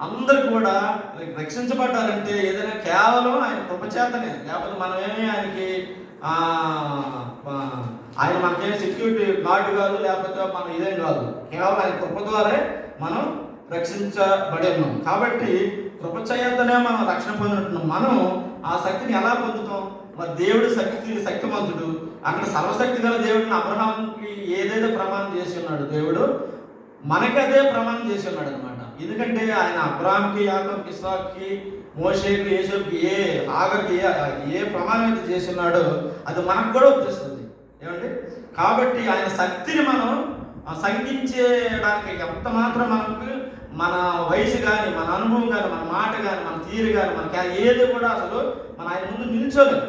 అందరూ కూడా రక్షించబడ్డారంటే ఏదైనా కేవలం ఆయన కృపచేతనే. లేకపోతే మనమేమి ఆయనకి ఆయన మనకేం సెక్యూరిటీ గార్డు కాదు, లేకపోతే మనం ఇదేం కాదు. కేవలం ఆయన కృప ద్వారే మనం రక్షించబడి ఉన్నాం. కాబట్టి కృపచేతనే మనం రక్షణ పొందుతున్నాం. మనం ఆ శక్తిని ఎలా పొందుతాం? మరి దేవుడు శక్తిమంతుడు. అక్కడ సర్వశక్తి గల దేవుడిని అబ్రహాంకి ఏదైతే ప్రమాణం చేసి ఉన్నాడు, దేవుడు మనకి అదే ప్రమాణం చేసి ఉన్నాడు అనమాట. ఎందుకంటే ఆయన అబ్రహాంకి, యాకోబుకి, ఇస్సాకుకి, మోషేకి, యేసుకి, ఆగర్కి ఏ ప్రమాణం అయితే చేసి ఉన్నాడో అది మనకు కూడా వచ్చేస్తుంది. ఏమండి? కాబట్టి ఆయన శక్తిని మనం సంగించేయడానికి ఎంత మాత్రం మనకు మన వయసు కానీ, మన అనుభవం కానీ, మన మాట కానీ, మన తీరు కానీ, మనకి ఏది కూడా అసలు మన ఆయన ముందు నిల్చోలేదు.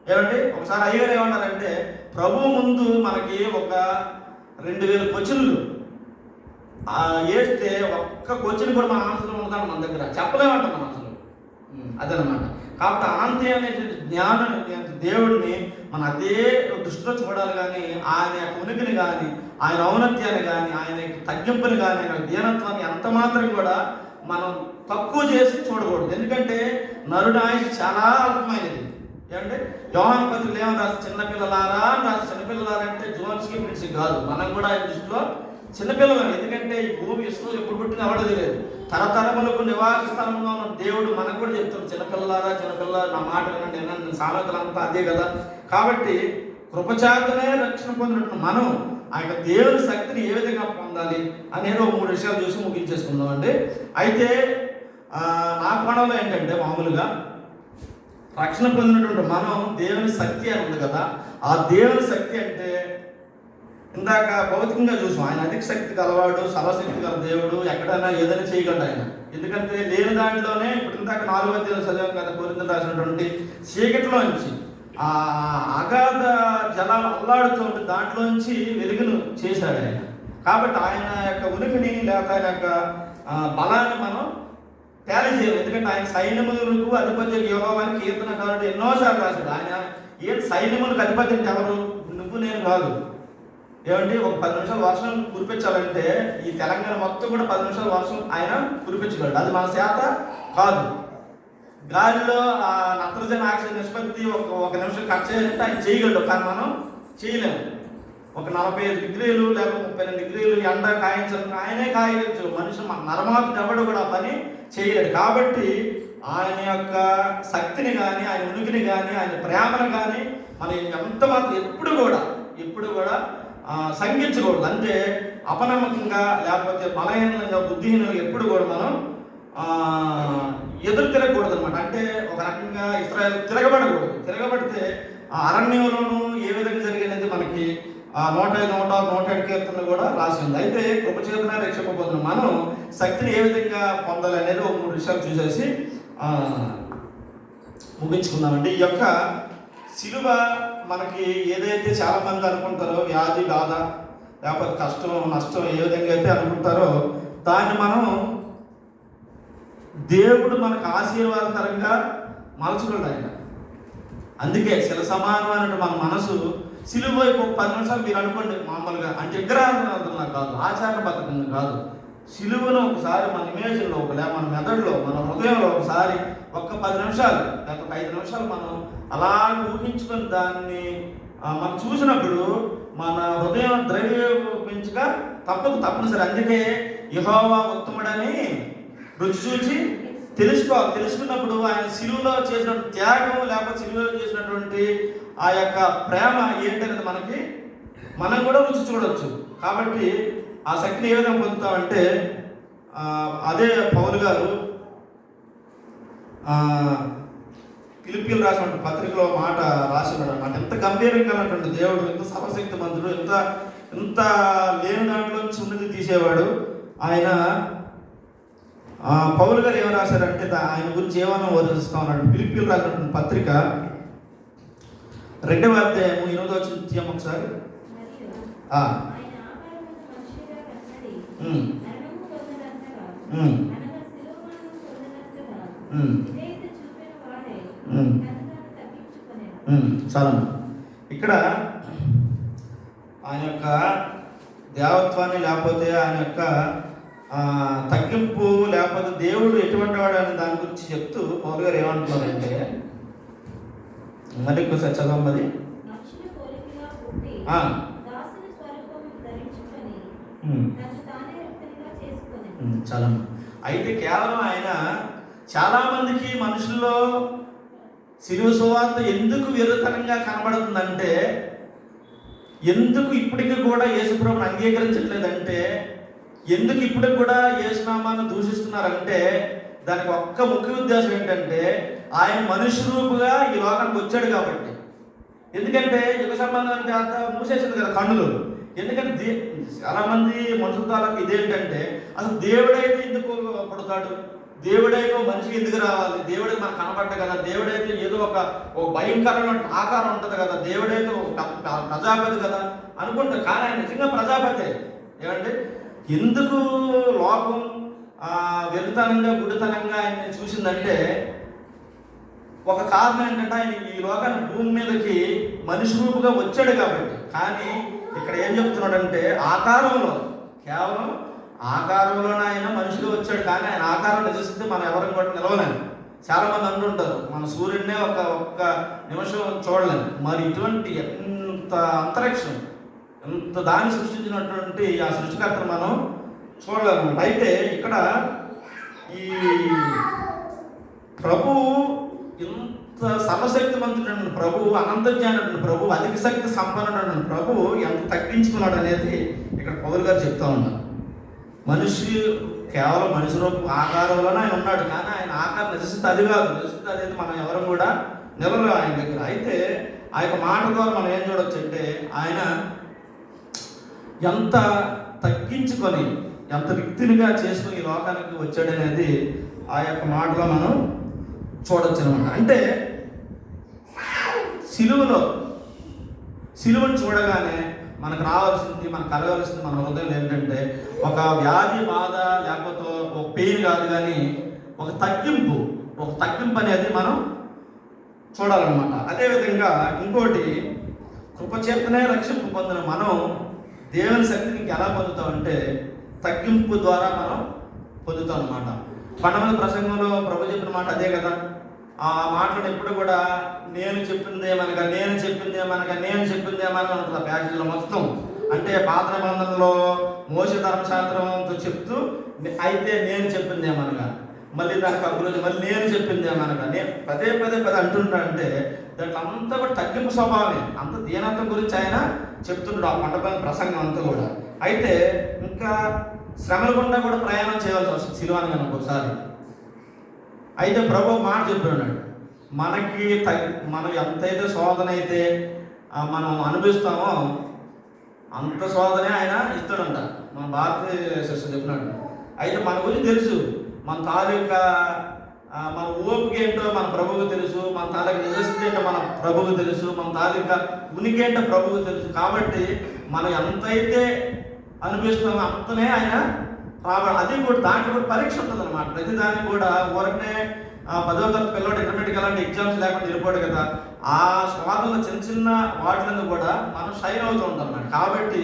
ఏమండి? ఒకసారి అయ్యగారు ఏమన్నారంటే, ప్రభు ముందు మనకి ఒక 2000 క్వశ్చన్లు వేస్తే ఒక్క క్వశ్చన్ కూడా మన ఆన్సర్ ఉందని మన దగ్గర చెప్పలేమంట మన అసలు. అదనమాట. కాబట్టి అనంతి అనే జ్ఞానం దేవుడిని మనం అదే దృష్టిలో చూడాలి. కానీ ఆయన యొక్క ఉనికిని కానీ, ఆయన ఔన్నత్యాన్ని కానీ, ఆయన తగ్గింపుని కానీ, ఆయన దీనత్వాన్ని ఎంత మాత్రం కూడా మనం తక్కువ చేసి చూడకూడదు. ఎందుకంటే నరుడి ఆయుష్ చాలా అల్పమైనది. ఏమంటే యోహాను పత్రికలో ఏమని రాసి, చిన్నపిల్లలారా అని రాసి. చిన్నపిల్లలారా అంటే జోన్స్కి పిలిచి కాదు, మనం కూడా ఆయన దృష్టిలో చిన్నపిల్లలు. ఎందుకంటే ఈ భూమి విశ్వం ఎప్పుడు పుట్టిన ఎవడో తెలియదు. తరతరములకు నివాస స్థలంలో ఉన్న దేవుడు మనకు కూడా చెప్తాడు, చిన్నపిల్లలారా, చిన్నపిల్లలు నా మాట వినండి. సామెతలంతా అదే కదా. కాబట్టి కృపచేతనే రక్షణ పొందినట్టు మనం ఆ యొక్క దేవుని శక్తిని ఏ విధంగా పొందాలి అనేది ఒక 3 విషయాలు చూసి ముగించేసుకుందాం అండి. అయితే నా కోణంలో ఏంటంటే, మామూలుగా రక్షణ పొందినటువంటి మనం దేవుని శక్తి అని ఉంది కదా. ఆ దేవుని శక్తి అంటే ఇందాక భౌతికంగా చూసాం, ఆయన అధిక శక్తి గలవాడు, సర్వశక్తి గల దేవుడు, ఎక్కడైనా ఏదైనా చేయగలడు ఆయన. ఎందుకంటే లేని దాంట్లోనే ఇప్పుడు ఇందాక 4వ అధ్యాయం చదివాం కదా, కొరింథీయులకు రాసినటువంటి చీకటిలో నుంచి ఆ అగాధ జలాలు అల్లాడుతూ దాంట్లోంచి వెలుగును చేశాడు ఆయన. కాబట్టి ఆయన యొక్క ఉనికిని లేక ఆయన యొక్క బలాన్ని మనం తేలిచేయాలి. ఎందుకంటే ఆయన సైన్యములకు అధిపతి యెహోవా అని కీర్తనకారుడు ఎన్నోసార్లు రాశాడు. ఆయన ఏం సైన్యములకు అధిపతి అంటే ఎవరు? నువ్వు నేను కాదు. ఏమంటే ఒక 10 నిమిషాలు వర్షం కురిపించాలంటే ఈ తెలంగాణ మొత్తం కూడా 10 నిమిషాలు వర్షం ఆయన కురిపించగలడు. అది మన చేత కాదు. గాలిలో నత్రజని ఆక్సిజన్ నిష్పత్తి ఒక నిమిషం కట్ చేయాలంటే ఆయన చేయగలడు, కానీ మనం చేయలేము. ఒక 45 డిగ్రీలు లేకపోతే 32 డిగ్రీలు ఎండ కాయించాలని ఆయనే కాయవచ్చు. మనిషి నరమాతుడు ఎవడు కూడా పని చేయలేడు. కాబట్టి ఆయన యొక్క శక్తిని కానీ, ఆయన ఉనికిని కానీ, ఆయన ప్రేమను కానీ మనం ఎంత మాత్రం ఎప్పుడు కూడా సంగించకూడదు. అంటే అపనమ్మకంగా లేకపోతే బలహీనంగా, బుద్ధిహీనంగా ఎప్పుడు కూడా మనం ఎదురు తిరగకూడదు అనమాట. అంటే ఒక రకంగా ఇశ్రాయేలు తిరగబడకూడదు. తిరగబడితే ఆ అరణ్యంలోనూ ఏ విధంగా జరిగినది మనకి 105, 107 కీర్తనలు కూడా రాసి ఉంది. అయితే కృపచేతనే రక్షింపబోతున్న మనం శక్తిని ఏ విధంగా పొందాలి అనేది ఒక 3 విషయాలు చూసేసి ముగించుకుందామండి. ఈ యొక్క శిలువ మనకి ఏదైతే చాలా మంది అనుకుంటారో, వ్యాధి, బాధ, లేకపోతే కష్టం, నష్టం ఏ విధంగా అయితే అనుకుంటారో దాన్ని మనం దేవుడు మనకు ఆశీర్వాదకరంగా మలచుకోండి ఆయన. అందుకే శిల సమానమైన మన మనసు సిలువ వైపు 10 నిమిషాలు మీరు అనుకోండి. మామూలుగా అంటే విగ్రహారాధన కాదు, ఆచారబద్ధంగా కాదు. సిలువను ఒకసారి మన ఇమేజ్లో మన మెదడులో, మన హృదయంలో ఒకసారి 10 నిమిషాలు లేకపోతే 5 నిమిషాలు మనం అలా ఊహించుకొని దాన్ని మనం చూసినప్పుడు మన హృదయం ద్రవ్యోపించగా తప్పనిసరి. అందుకే యెహోవా ఉత్తముడని రుచి చూచి తెలుసుకోవాలి. తెలుసుకున్నప్పుడు ఆయన సిలువలో చేసిన త్యాగం లేకపోతే సిలువలో చేసినటువంటి ఆ యొక్క ప్రేమ ఏంటనేది మనం కూడా రుచి చూడవచ్చు. కాబట్టి ఆ శక్తిని ఏ విధంగా పొందుతామంటే అదే పౌలు గారు ఫిలిప్పీయులకు రాసిన పత్రికలో మాట రాసినాడు అన్నమాట. ఎంత గంభీరంగా ఉన్నటువంటి దేవుడు, ఎంత సర్వశక్తి మంతుడు, ఎంత లేని దాంట్లోంచి ఉన్నది తీసేవాడు ఆయన. పౌలు గారు ఏమని రాశారంటే ఆయన గురించి ఏమన్నా వర్ణిస్తా ఉన్నాడు. ఫిలిప్పీయులకు రాసినటువంటి పత్రిక 2వ అధ్యాయం 8వ వచనం ఒకసారి. చాలా ఇక్కడ ఆయన యొక్క దేవత్వాన్ని లేకపోతే ఆయన యొక్క తగ్గింపు లేకపోతే దేవుడు ఎటువంటి వాడు అనే దాని గురించి చెప్తూ పౌలు గారు ఏమంటున్నారంటే, మరి ఒకసారి చదవమది. చాలా అయితే కేవలం ఆయన చాలామందికి మనుషుల్లో సిలువ సువార్త ఎందుకు విరుద్ధంగా కనబడుతుందంటే, ఎందుకు ఇప్పటికీ కూడా యేసుప్రభుని అంగీకరించట్లేదంటే, ఎందుకు ఇప్పటికి కూడా యేసునామాన్ని దూషిస్తున్నారంటే దానికి ఒక్క ముఖ్య ఉద్దేశం ఏంటంటే, ఆయన మనుష్య రూపుగా ఈ లోకానికి వచ్చాడు కాబట్టి. ఎందుకంటే యుగ సంబంధానికి అంత మూసేసింది కదా కన్నులు. ఎందుకంటే చాలామంది మనుషులకు ఇదేంటంటే, అసలు దేవుడైతే ఎందుకు పుడతాడు, దేవుడైతే మనిషికి ఎందుకు రావాలి, దేవుడే మనకు కనబడ్డ కదా, దేవుడైతే ఏదో ఒక భయంకరమైన ఆకారం ఉంటుంది కదా, దేవుడైతే ఒక ప్రజాపతి కదా అనుకుంటారు. కానీ ఆయన నిజంగా ప్రజాపతి. ఏమంటే ఎందుకు లోకం వెలుతనంగా గుడితనంగా ఆయన చూసిందంటే, ఒక కారణం ఏంటంటే ఆయన ఈ లోకాన్ని భూమి మీదకి మనిషి రూపుగా వచ్చాడు కాబట్టి. కానీ ఇక్కడ ఏం చెప్తున్నాడంటే, ఆకారంలో కేవలం ఆకారంలోనే ఆయన మనిషిగా వచ్చాడు. కానీ ఆయన ఆకారం నిజసిస్తే మనం ఎవరిని కూడా నిలవలేము. చాలామంది అంటుంటారు మన సూర్యుడినే ఒక్క నిమిషం చూడలేము. మరి ఇటువంటి ఎంత అంతరిక్షం, ఎంత దాన్ని సృష్టించినటువంటి ఆ సృష్టికర్తను మనం చూడలేము. అయితే ఇక్కడ ఈ ప్రభు ఇంత సర్వశక్తిమంతుడైన ప్రభు, అనంత జ్ఞానుడైన ప్రభు, అధిక శక్తి సంపన్నుడైన ప్రభు ఎంత తగ్గించుకున్నాడు అనేది ఇక్కడ పౌలు గారు చెప్తా ఉన్నారు. మనిషి కేవలం మనిషి రూప ఆకారంలోనే ఆయన ఉన్నాడు. కానీ ఆయన ఆకారం నిజస్థితి అది కాదు. నిజస్థితి అనేది మనం ఎవరు కూడా నిలవలేము ఆయన దగ్గర. అయితే ఆ యొక్క మాట ద్వారా మనం ఏం చూడొచ్చు అంటే, ఆయన ఎంత తగ్గించుకొని ఎంత వ్యక్తినిగా చేసుకుని ఈ లోకానికి వచ్చాడనేది ఆ యొక్క మాటలో మనం చూడొచ్చు అనమాట. అంటే సిలువను చూడగానే మనకు రావాల్సింది, మనకు కలగాల్సింది మన హృదయం ఏంటంటే, ఒక వ్యాధి బాధ లేకపోతే ఒక పెయిన్ కాదు, కానీ ఒక తగ్గింపు అనేది మనం చూడాలన్నమాట. అదేవిధంగా ఇంకోటి, కృపచేతనే రక్షింపు పొందిన మనం దేవుని శక్తిని ఎలా పొందుతామంటే తగ్గింపు ద్వారా మనం పొందుతాం అన్నమాట. కొంతమంది ప్రసంగంలో ప్రభు చెప్పిన మాట అదే కదా. ఆ మాటలు ఎప్పుడు కూడా నేను చెప్పిందేమనగా ఉంటుంది ఆ ప్యాకేజీలో మొత్తం. అంటే పాత నిబంధనలో మోసే ధర్మశాస్త్రంతో చెప్తూ అయితే నేను చెప్పిందేమనగా, మళ్ళీ దానికి అభివృద్ధి మళ్ళీ నేను చెప్పిందేమనగా, నేను పదే అంటుంటా. అంటే దాంట్లో అంతా కూడా తగ్గింపు స్వభావమే, అంత దీనత్వం గురించి ఆయన చెప్తుంటాడు ఆ మండపం ప్రసంగం అంతా కూడా. అయితే ఇంకా శ్రమల గుండా కూడా ప్రయాణం చేయవలసి వస్తుంది సిలువని కనుక ఒకసారి. అయితే ప్రభు మాట చెప్పినాడు, మనం ఎంతైతే శోధన అయితే మనం అనుభవిస్తామో అంత శోధనే ఆయన ఇస్తాడంట. మన భారతీయ శిష్యుడు చెప్పినాడు. అయితే మన గురించి తెలుసు, మన తాలూకా మన ఓపిక ఏంటో మన ప్రభువుకు తెలుసు, మన తాలూకా నిజస్థితి ఏంటో మన ప్రభువుకు తెలుసు, మన తాలూకా ఉనికి ఏంటో ప్రభువుకు తెలుసు. కాబట్టి మనం ఎంతైతే అనిపిస్తామో అంతనే ఆయన రావాలి. అది కూడా దానికి కూడా పరీక్ష ఉంటుంది అనమాట. ప్రతి దానికి కూడా ఊరకనే 10వ తరగతి పిల్లవాడు ఇంటర్మీడియట్ అలాంటి ఎగ్జామ్స్ లేకుండా వెళ్ళిపోడు కదా. ఆ శోధనలో చిన్న వాటిలో కూడా మనం షైన్ అవుతూ ఉంటాం అన్నమాట. కాబట్టి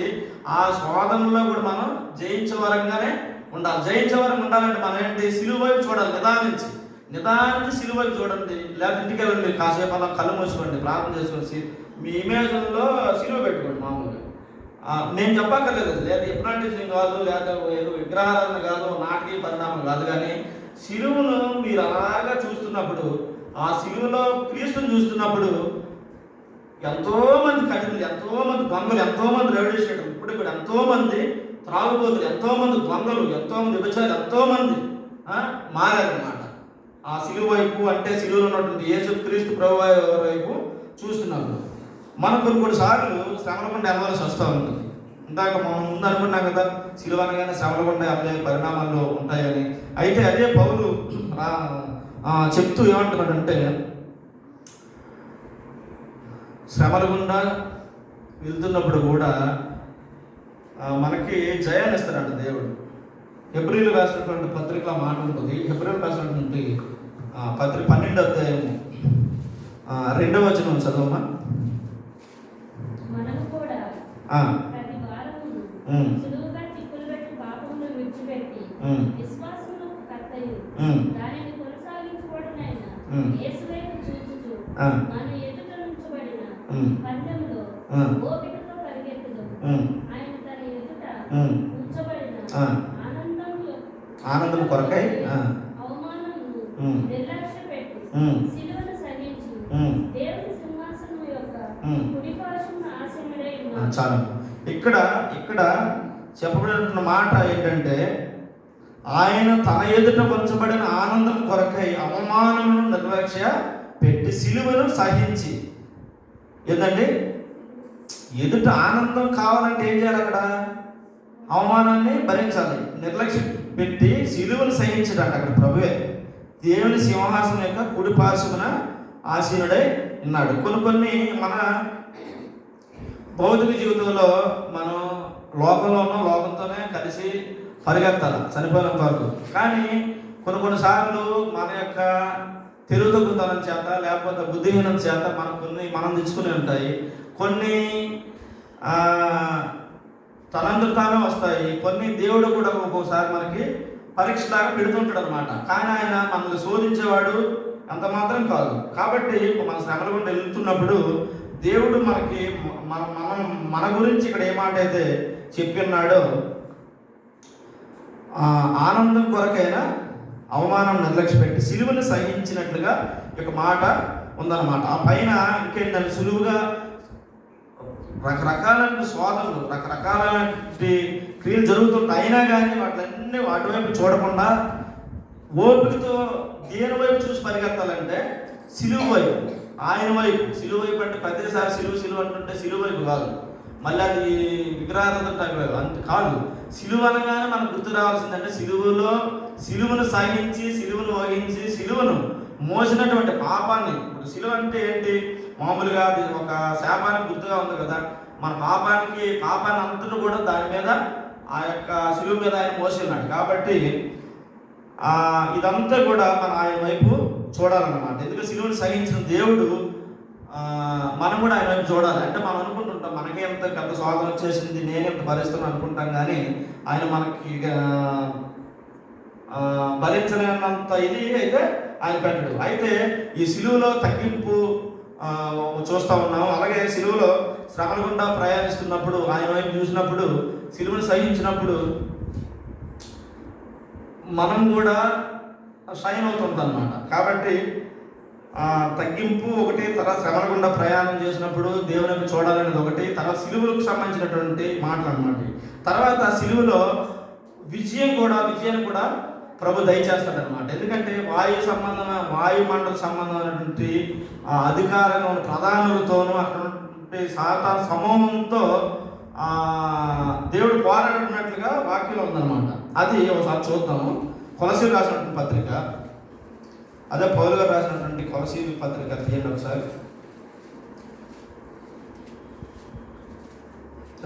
ఆ శోధనలో కూడా మనం జయించే వరంగానే ఉండాలి. జయించే వరంగా ఉండాలంటే మనం ఏంటి, సిలువ వైపు చూడాలి. నిదానించి సిలువ వైపు చూడండి. లేకపోతే ఇంటికి వెళ్ళండి, మీరు కాసేపు అలా కళ్ళు మూసుకోండి, ప్రార్థన చేసుకోండి, మీ ఇమేజ్లో సిలువ పెట్టుకోండి. మామూలుగా నేను చెప్పక్కర్లేదు, లేదా హిప్నాటిజం కాదు, లేదా ఏదో విగ్రహారాధన కాదు, నాటకీయ పరిణామం కాదు. కానీ సిలువను మీరు అలాగా చూస్తున్నప్పుడు, ఆ సిలువలో క్రీస్తుని చూస్తున్నప్పుడు ఎంతోమంది కఠినలు, ఎంతోమంది దొంగలు, ఎంతోమంది రెవల్యూషన్, ఇప్పుడు కూడా ఎంతోమంది త్రాగుబోతులు, ఎంతోమంది దొంగలు, ఎంతోమంది విభచారులు, ఎంతోమంది మారారన్నమాట. ఆ సిలువ వైపు, అంటే సిలువలో ఉన్నటువంటి యేసు క్రీస్తు ప్రభువు వైపు చూస్తున్నప్పుడు మనకు కొన్నిసార్లు శ్రమల గుండా వెళ్ళవలసి వస్తూ ఉంటుంది. ఇందాక మనం ముందు అనుకున్నాం కదా, సిలువ అనగానే శ్రమల గుండా వెళ్ళే పరిణామాల్లో ఉంటాయని. అయితే అదే పౌలు చెప్తూ ఏమంటున్నాడంటే, శ్రమల గుండా వెళ్తున్నప్పుడు కూడా మనకి జయాన్ని ఇస్తాడంట దేవుడు. హెబ్రీలు రాసినటువంటి పత్రిక మాట ఉంటుంది. హెబ్రీలు రాసినటువంటి పత్రిక 12వ అధ్యాయము 2వ వచనం చదవమా. ప్రతి వారమును సులువుగా చిక్కులు పెట్టి పాపమును విడిచిపెట్టి విశ్వాసమునకు కర్తయు దానిని కొనసాగించుకోవడనైన యేసు వైపు చూచుచు మన ఎదుట నుంచబడిన పందెములో ఓపికతో పరిగెత్తుదాము. ఆయన తన ఎదుట ఉంచబడిన ఆనందం కొరకై అవమానమును నిర్లక్ష్య పెట్టి సిలువను సహించి దేవుని సింహాసనం యొక్క కుడి పార్శ్వమున ఆసీనుడై ఉన్నాడు. చాలా ఇక్కడ చెప్పబడిన మాట ఏంటంటే, ఆయన తన ఎదుట ఉంచబడిన ఆనందం కొరకై అవమానమును నిర్లక్ష్య పెట్టి సిలువను సహించి. ఏంటండి, ఎదుట ఆనందం కావాలంటే ఏం చేయాలి? అక్కడ అవమానాన్ని భరించాలి. నిర్లక్ష్యం పెట్టి సిలువను సహించడంట. అక్కడ ప్రభువే దేవుని సింహాసనం యొక్క కుడి పార్శ్వమున ఆసీనుడై ఉన్నాడు. కొన్ని మన భౌతిక జీవితంలో మనం లోకంలో ఉన్న లోకంతోనే కలిసి పరిగెత్తాలి చనిపోయినంత వరకు. కానీ కొన్నిసార్లు మన యొక్క తిరుగుతనం చేత లేకపోతే బుద్ధిహీనం చేత మనం తెచ్చుకుని ఉంటాయి. కొన్ని తనందుకు తానే వస్తాయి. కొన్ని దేవుడు కూడా ఒక్కోసారి మనకి పరీక్షలాగా పెడుతుంటాడు అనమాట. కానీ ఆయన మనల్ని శోధించేవాడు అంత మాత్రం కాదు. కాబట్టి మన శ్రమల గుండా వెళ్తున్నప్పుడు దేవుడు మనకి మన గురించి ఇక్కడ ఏ మాట అయితే చెప్పిన్నాడో, ఆనందం కొరకైనా అవమానం నిర్లక్ష్య పెట్టి సిలువను సహించినట్లుగా ఒక మాట ఉందన్నమాట. ఆ పైన ఇంకేంటంటే సులువుగా రకరకాలైన శోధనలు, రకరకాలైన క్రియలు జరుగుతుంటాయి. అయినా కానీ వాటి వైపు చూడకుండా ఓపికతో దేని వైపు చూసి పరిగెత్తాలంటే సిలువ వైపు, ఆయన వైపు. సిలువ వైపు అంటే ప్రతిసారి సిలువ అంటుంటే సిలువ వైపు కాదు, మళ్ళీ అది విగ్రహారాధన టైప్ అంత కాదు. సిలువ అనగానే మనకు గుర్తు రావాల్సిందంటే సిలువను సహించి, సిలువను వహించి, సిలువను మోసినటువంటి పాపాన్ని. ఇప్పుడు సిలువ అంటే ఏంటి? మామూలుగా అది ఒక శాపానికి గుర్తుగా ఉంది కదా. మన పాపాన్ని అంతటా కూడా దాని మీద ఆ యొక్క సిలువ మీద ఆయన మోసినాడు. కాబట్టి ఇదంతా కూడా మన ఆయన వైపు చూడాలన్నమాట. ఎందుకంటే సిలువను సహించిన దేవుడు మనం కూడా ఆయన వైపు చూడాలి. అంటే మనం అనుకుంటుంటాం మనకే ఎంత పెద్ద స్వాగతం వచ్చేసింది, నేనెంత భరిస్తాను అనుకుంటాం. కానీ ఆయన మనకి భరించలేనంత ఇది అయితే ఆయన పెట్టడు. అయితే ఈ సిలువలో తగ్గింపు చూస్తూ ఉన్నాము. అలాగే సిలువలో శ్రమల గుండా ప్రయాణిస్తున్నప్పుడు ఆయన వైపు చూసినప్పుడు, సిలువను సహించినప్పుడు మనం కూడా షైన్ అవుతుంటాం అన్నమాట. కాబట్టి తగ్గింపు ఒకటి, తర్వాత శ్రమల గుండా ప్రయాణం చేసినప్పుడు దేవుని చూడాలనేది ఒకటి, తర్వాత సిలువలకు సంబంధించినటువంటి మాటలు అన్నమాట. తర్వాత సిలువలో విజయాన్ని కూడా ప్రభు దయచేస్తాడనమాట. ఎందుకంటే వాయుమండల సంబంధమైనటువంటి అధికారంగా ఉన్న ప్రధానులతోనూ అక్కడ సాతాను సమూహంతో దేవుడు పోరాడినట్లుగా వాక్యంలో ఉందన్నమాట. అది ఒకసారి చూద్దాము. కొలసీలు రాసినటువంటి పత్రిక, అదే పౌలు గారు రాసినటువంటి కొలసీలు పత్రిక తీయండి ఒకసారి.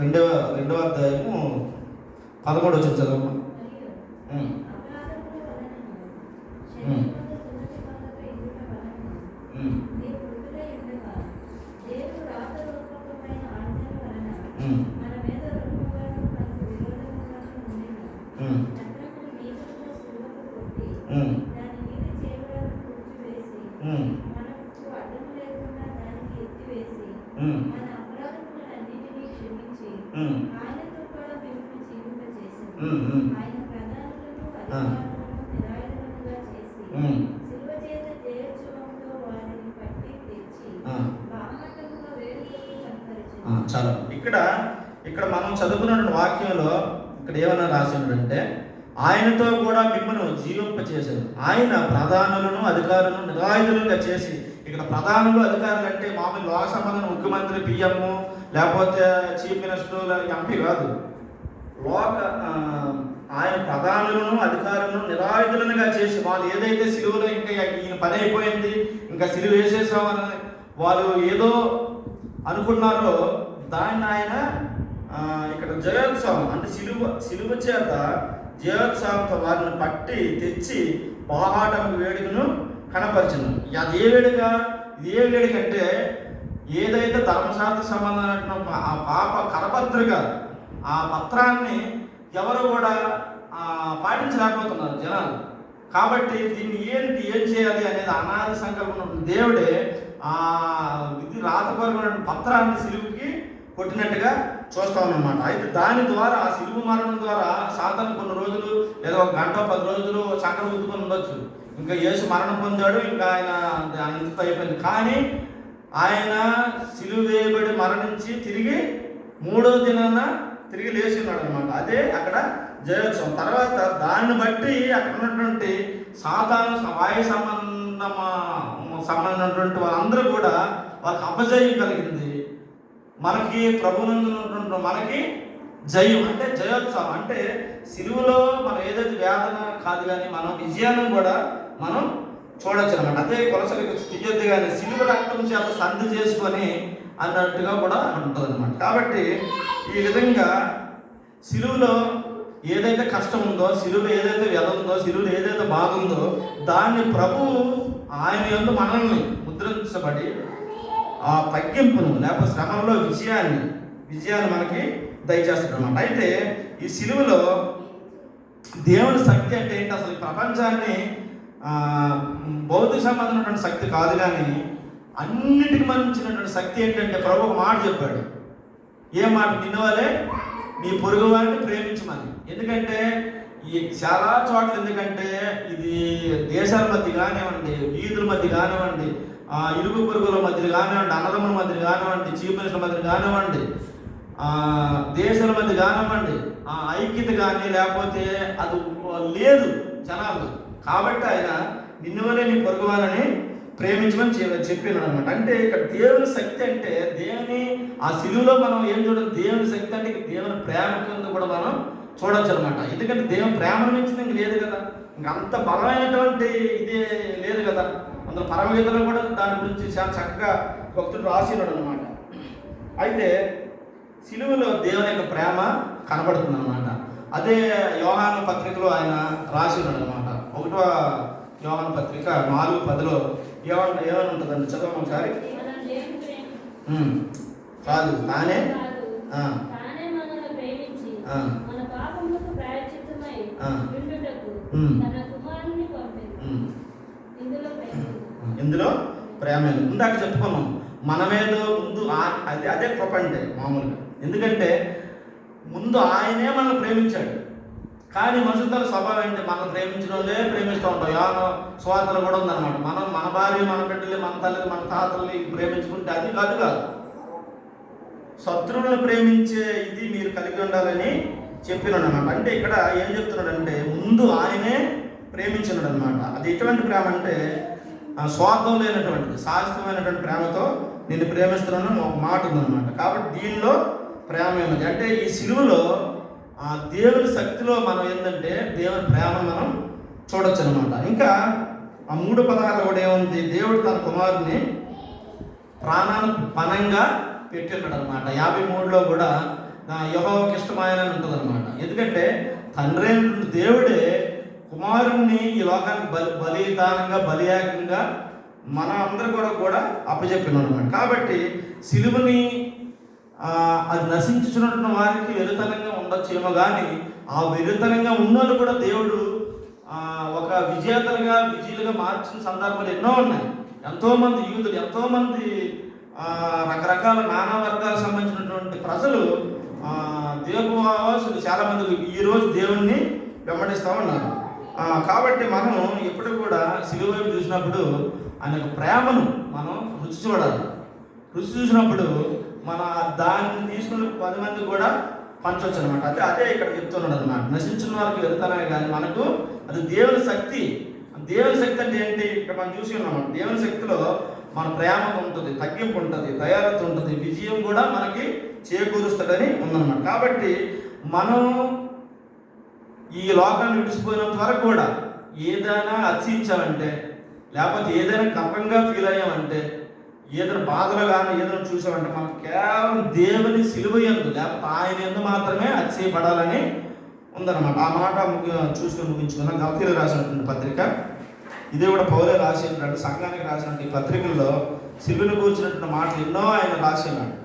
రెండవ అధ్యాయము 11 వచ్చింది చదవమ్మా. చాలా ఇక్కడ మనం చదువుకున్న వాక్యంలో ఇక్కడ ఏమన్నా రాసినాడంటే, ఆయనతో కూడా మిమ్మల్ని జీవింపచేశారు. ఆయన ప్రధానులను అధికారులను నిరాయుధులుగా చేసి, ఇక్కడ ప్రధానులు అధికారులు అంటే మామూలు లోక సంబంధం ముఖ్యమంత్రి, పిఎం, లేకపోతే చీఫ్ మినిస్టర్, ఎంపీ కాదు. ఆయన ప్రధానులను అధికారులను నిరాయుధులుగా చేసి, వాళ్ళు ఏదైతే సిలువలో ఇంకా ఈయన పని అయిపోయింది, ఇంకా సిలువ వేసేసామని వాళ్ళు ఏదో అనుకున్నారో దాన్ని ఆయన ఇక్కడ జయోత్సవం అంటే సిలువ చేత జయోత్సవంతో వారిని పట్టి తెచ్చి బాహాటం వేడుకను కనపరచను. అది ఏ వేడుక అంటే ఏదైతే ధర్మశాస్త్ర సంబంధమైన ఆ పాప కరపత్రిక, ఆ పత్రాన్ని ఎవరు కూడా పాటించలేకపోతున్నారు జనాలు. కాబట్టి దీన్ని ఏం చేయాలి అనేది అనాది సంకల్పం దేవుడే ఇది రాతపరమైన పత్రాన్ని సిలువుకి కొట్టినట్టుగా చూస్తాం అన్నమాట. అయితే దాని ద్వారా ఆ సిలువు మరణం ద్వారా సాతాను కొన్ని రోజులు ఏదో 1 గంట 10 రోజులు చక్రం గుద్దుకొని ఉండొచ్చు. ఇంకా యేసు మరణం పొందాడు, ఇంకా ఆయన ఇంత అయిపోయింది. కానీ ఆయన సిలువ వేయబడి మరణించి తిరిగి 3వ దినాన తిరిగి లేచి ఉన్నాడు అనమాట. అదే అక్కడ జయోత్సవం. తర్వాత దాన్ని బట్టి అక్కడ ఉన్నటువంటి సాతాను వాయు సంబంధమైనటువంటి వాళ్ళందరూ కూడా వాళ్ళకి అపజయం కలిగింది. మనకి ప్రభునందు మనకి జయం అంటే జయోత్సవం. అంటే సిలువలో మనం ఏదైతే వేదన కాదు కానీ మనం విజయాన్ని కూడా మనం చూడొచ్చు అనమాట. అదే కొలసలకు స్థితి కానీ సిలువ రక్తం చేత సంధి చేసుకొని అన్నట్టుగా కూడా ఉంటుంది అనమాట. కాబట్టి ఈ విధంగా సిలువలో ఏదైతే కష్టం ఉందో, సిలువలో ఏదైతే వ్యధ ఉందో, సిలువలో ఏదైతే బాధ ఉందో దాన్ని ప్రభువు ఆయన యందు మనల్ని ముద్రించబడి ఆ తగ్గింపును లేకపోతే శ్రమంలో విజయాన్ని మనకి దయచేస్తాడు అనమాట. అయితే ఈ సిలువలో దేవుని శక్తి అంటే ఏంటి? అసలు ఈ ప్రపంచాన్ని భౌతిక సంబంధమైనటువంటి శక్తి కాదు, కానీ అన్నిటికి మంచినటువంటి శక్తి ఏంటంటే ప్రభు ఒక మాట చెప్పాడు. ఏ మాట? నిన్నవాలే నీ పొరుగు వారిని ప్రేమించమని. ఎందుకంటే ఈ చాలా చోట్ల, ఎందుకంటే ఇది దేశాల మధ్య కానివ్వండి, వీధుల మధ్య కానివ్వండి, ఇరుగు పొరుగుల మధ్య కానివ్వండి, అన్నదమ్ముల మధ్య కానివ్వండి, చీఫ్ మినిస్టర్ మధ్య కానివ్వండి, దేశాల మధ్య కానివ్వండి, ఐక్యత కానీ లేకపోతే అది లేదు జనాలు. కాబట్టి ఆయన నిన్నవలే నీ పొరుగు వారిని ప్రేమించమని చెప్పినాడు అనమాట. అంటే ఇక్కడ దేవుని శక్తి అంటే దేవుని ఆ సిలువలో మనం ఏం చూడాలి? దేవుని శక్తి అంటే దేవుని ప్రేమ కింద కూడా మనం చూడొచ్చు అనమాట. ఎందుకంటే దేవుని ప్రేమను మించింది ఇంక లేదు కదా, ఇంక అంత బలమైనటువంటి ఇదే లేదు కదా. అందులో పరమగీతలో కూడా దాని గురించి చాలా చక్కగా భక్తుడు రాసినాడు అనమాట. అయితే సిలువలో దేవుని యొక్క ప్రేమ కనబడుతుంది అనమాట. అదే యోహాను పత్రికలో ఆయన రాసినాడు అనమాట. 1వ యోహాను పత్రిక 4:10 ఏమని ఉంటుందండి? చదవం ఒకసారి. కాదు, తానే ఇందులో ప్రేమ ఇందాక చెప్పుకున్నాం. మనమేదో ముందు అదే కృప అంటే మామూలుగా. ఎందుకంటే ముందు ఆయనే మనల్ని ప్రేమించాడు. కానీ మనుషుల స్వభావం ఏంటి? మనం ప్రేమించిన వాళ్ళే ప్రేమిస్తూ ఉంటాం. యోహాను సువార్తలో కూడా ఉందన్నమాట. మనం మన భార్య, మన బిడ్డలు, మన తల్లి, మన తాతల్ని ప్రేమించుకుంటే అది కాదు. శత్రువులను ప్రేమించే ఇది మీరు కలిగి ఉండాలని చెప్పినాడు అనమాట. అంటే ఇక్కడ ఏం చెప్తున్నాడంటే ముందు ఆయనే ప్రేమించినాడు అనమాట. అది ఎటువంటి ప్రేమ అంటే స్వార్థం లేనటువంటి శాశ్వతమైనటువంటి ప్రేమతో నిన్ను ప్రేమిస్తున్నాను ఒక మాట ఉందన్నమాట. కాబట్టి దీనిలో ప్రేమ ఏమిటి అంటే ఈ సిలువలో దేవుని శక్తిలో మనం ఏంటంటే దేవుని ప్రేమను మనం చూడొచ్చు అనమాట. ఇంకా 3:16 కూడా ఏముంది? దేవుడు తన కుమారుని ప్రాణాన్ని పణంగా పెట్టినాడు అనమాట. 53లో కూడా యెహోవాకి ఇష్టమైన ఉంటుంది అనమాట. ఎందుకంటే తండ్రి దేవుడే కుమారుణ్ణి ఈ లోకానికి బలిదానంగా బలియాగంగా మన అందరూ కూడా అప్పచెప్పినాడు అనమాట. కాబట్టి సిలువని అది నశించుచున్న వారికి వెలుతనంగా ఉండొచ్చేమో, కానీ ఆ వెలుతనంగా ఉన్నోళ్ళు కూడా దేవుడు ఒక విజయులుగా మార్చిన సందర్భాలు ఎన్నో ఉన్నాయి. ఎంతోమంది యూదులు, ఎంతోమంది రకరకాల నానా వర్గాలకు సంబంధించినటువంటి ప్రజలు, దేవవాసులు చాలామంది ఈరోజు దేవుణ్ణి వెంబడిస్తూ ఉన్నారు. కాబట్టి మనం ఎప్పుడు కూడా సిలువ వైపు చూసినప్పుడు ఆయన ప్రేమను మనం రుచి చూడాలి. రుచి చూసినప్పుడు మన దాన్ని తీసుకుని 10 మంది కూడా పంచవచ్చు అనమాట. అదే ఇక్కడ చెప్తున్నాడు అనమాట. నశించిన వారికి వెళ్తానే కానీ మనకు అది దేవుని శక్తి. దేవుని శక్తి అంటే ఏంటి? ఇక్కడ మనం చూసి ఉన్నాం. దేవుని శక్తిలో మన ప్రేమ ఉంటుంది, తగ్గింపు ఉంటుంది, దయాలత ఉంటుంది, విజయం కూడా మనకి చేకూరుస్తాడని ఉందన్నమాట. కాబట్టి మనం ఈ లోకాన్ని విడిచిపోయినంత వరకు కూడా ఏదైనా అతిశించామంటే, లేకపోతే ఏదైనా కపంగా ఫీల్ అయ్యామంటే, ఏదైనా బాధలు కానీ ఏదైనా చూసామంటే మనం కేవలం దేవుని సిలువ యందు లేకపోతే ఆయన యందు మాత్రమే అతిశయపడాలని ఉందన్నమాట. ఆ మాట చూసుకొని ముగించుకున్నాం. గలతీయులకు రాసినటువంటి పత్రిక, ఇదే కూడా పౌలే రాసినటువంటి సంఘానికి రాసినటువంటి పత్రికల్లో సిలువను కూర్చున్నటువంటి మాటలు ఎన్నో ఆయన రాసి ఉన్నాడు.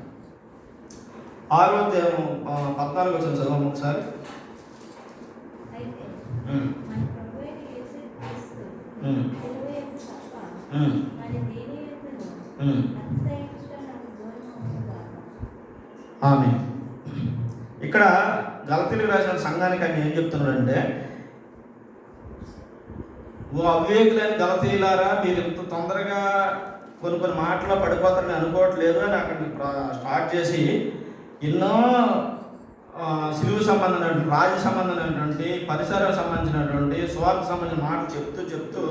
6వ అధ్యాయం 14 వచ్చిన చదవం ఒకసారి. అయితే ఉమ్, మన ప్రభువైన యేసుక్రీస్తు ఉమ్, సిలువ యందు తప్ప ఉమ్, మరి దేని యందును ఉమ్. అతిశయించుట నాకు దూరం అవునుగాక. ఆమె ఇక్కడ గలతీయులకు రాసిన సంఘానికి ఆయన ఏం చెప్తున్నాడంటే, ఓ అవివేకులైన గలతీయులారా, మీరు ఇంత తొందరగా కొన్ని మాటలు పడిపోతారని అనుకోవట్లేదు అని అక్కడ స్టార్ట్ చేసి ఎన్నో సిలువు సంబంధమైనటువంటి, రాజు సంబంధమైనటువంటి, పరిసరాలకు సంబంధించినటువంటి, సువార్త సంబంధించిన మాటలు చెప్తూ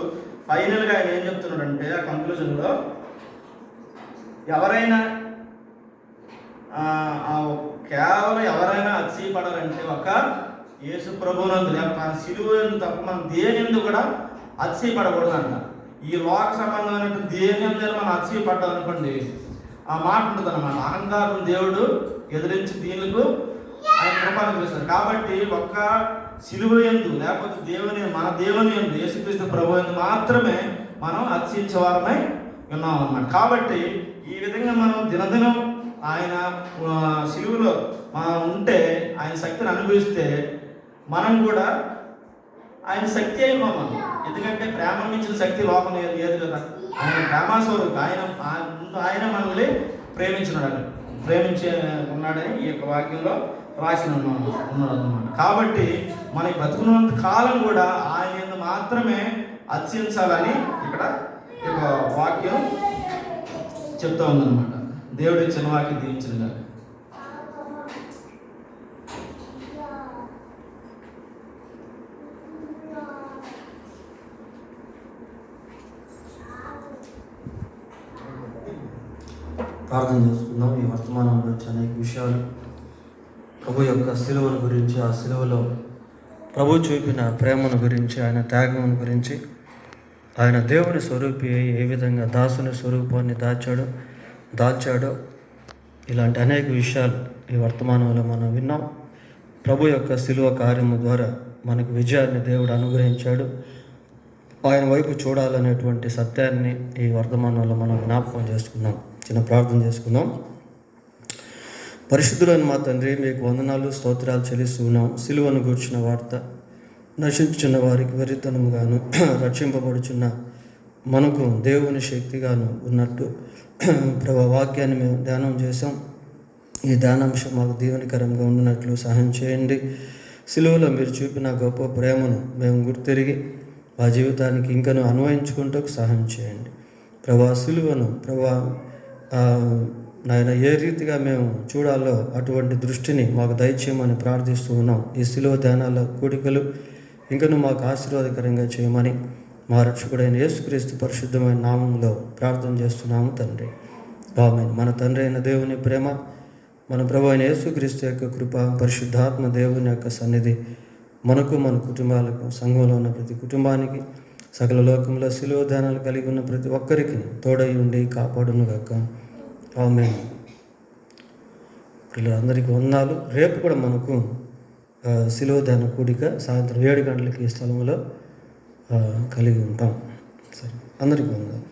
ఫైనల్గా ఆయన ఏం చెప్తున్నాడంటే ఆ కంక్లూజన్లో, ఎవరైనా కేవలం ఎవరైనా అతిశయపడాలంటే ఒక యేసు ప్రభువునందు లేకపోతే సిలువ తప్ప మనం దేని ఎందు కూడా అతిశయపడకూడదంట. ఈ లోక సంబంధమైన దేని ఎందు మనం అతిశయపడ్డాం అనుకోండి, ఆ మాట ఉంటుంది అన్నమాట. అహంకారం దేవుడు ఎదిరించి దీనికి ఆయన కృపను పిలుస్తారు. కాబట్టి ఒక్క సిలువ యందు లేకపోతే మన దేవుని యందు యేసుక్రీస్తు ప్రభు యందు మాత్రమే మనం అతిశయించే వారమై ఉన్నాం అన్నమాట. కాబట్టి ఈ విధంగా మనం దినదినం ఆయన సిలువలో ఉంటే, ఆయన శక్తిని అనుభవిస్తే మనం కూడా ఆయన శక్తి అయిపోం మనం. ఎందుకంటే ప్రేమ మించిన శక్తి లోకం లేదు కదా. ఆయన ప్రేమాస్వరూపి, ఆయన మనల్ని ప్రేమించే ఉన్నాడని ఈ యొక్క వాక్యంలో రాసిన ఉన్నాడు అన్నమాట. కాబట్టి మనకి బతుకున్నంత కాలం కూడా ఆయన మాత్రమే అతిశయించాలని ఇక్కడ ఈ యొక్క వాక్యం చెప్తా ఉందన్నమాట. దేవుడి ఇచ్చిన వాక్యం దీవించిన ప్రార్థన చేసుకుందాం. ఈ వర్తమానం గురించి అనేక విషయాలు, ప్రభు యొక్క సిలువను గురించి, ఆ సిలువలో ప్రభు చూపిన ప్రేమను గురించి, ఆయన త్యాగం గురించి, ఆయన దేవుని స్వరూపి ఏ విధంగా దాసుని స్వరూపాన్ని దాల్చాడో ఇలాంటి అనేక విషయాలు ఈ వర్తమానంలో మనం విన్నాం. ప్రభు యొక్క సిలువ కార్యము ద్వారా మనకు విజయాన్ని దేవుడు అనుగ్రహించాడు. ఆయన వైపు చూడాలనేటువంటి సత్యాన్ని ఈ వర్తమానంలో మనం జ్ఞాపకం చేసుకుందాం. చిన్న ప్రార్థన చేసుకుందాం. పరిశుద్ధులైన మా తండ్రి, మీకు వందనాలు స్తోత్రాలు చెల్లిస్తున్నాం. సిలువను గూర్చిన వార్త నశించుచున్న వారికి వెరితనముగాను, రక్షింపబడుచున్న మనకు దేవుని శక్తిగాను ఉన్నట్టు ప్రభు వాక్యాన్ని మేము ధ్యానం చేసాం. ఈ ధ్యానాంశం మాకు దీవెనకరంగా ఉండినట్లు సహాయం చేయండి. సిలువలో మీరు చూపిన గొప్ప ప్రేమను మేము గుర్తిరిగి మా జీవితానికి ఇంకను అన్వయించుకుంటూ సహాయం చేయండి. ప్రభా సిలువను నాయన ఏ రీతిగా మేము చూడాలో అటువంటి దృష్టిని మాకు దయచేయమని ప్రార్థిస్తూ ఉన్నాం. ఈ సిలువ ధ్యానాల కూడికలు ఇంకను మాకు ఆశీర్వాదకరంగా చేయమని మా రక్షకుడైన యేసుక్రీస్తు పరిశుద్ధమైన నామంలో ప్రార్థన చేస్తున్నాము తండ్రి. ఆమేన్. మన తండ్రి అయిన దేవుని ప్రేమ, మన ప్రభు అయిన యేసుక్రీస్తు యొక్క కృప, పరిశుద్ధాత్మ దేవుని యొక్క సన్నిధి మనకు, మన కుటుంబాలకు, సంఘంలో ఉన్న ప్రతి కుటుంబానికి, సకల లోకంలో సిలువ ధ్యానాలు కలిగి ఉన్న ప్రతి ఒక్కరికి తోడై ఉండి కాపాడును గాక. ఆమేన్. పిల్లలందరికీ వందనాలు. రేపు కూడా మనకు సిలువ ధ్యాన కూడిక సాయంత్రం 7 గంటలకి ఈ స్థలంలో కలిగి ఉంటాం. సరే, అందరికీ వందనాలు.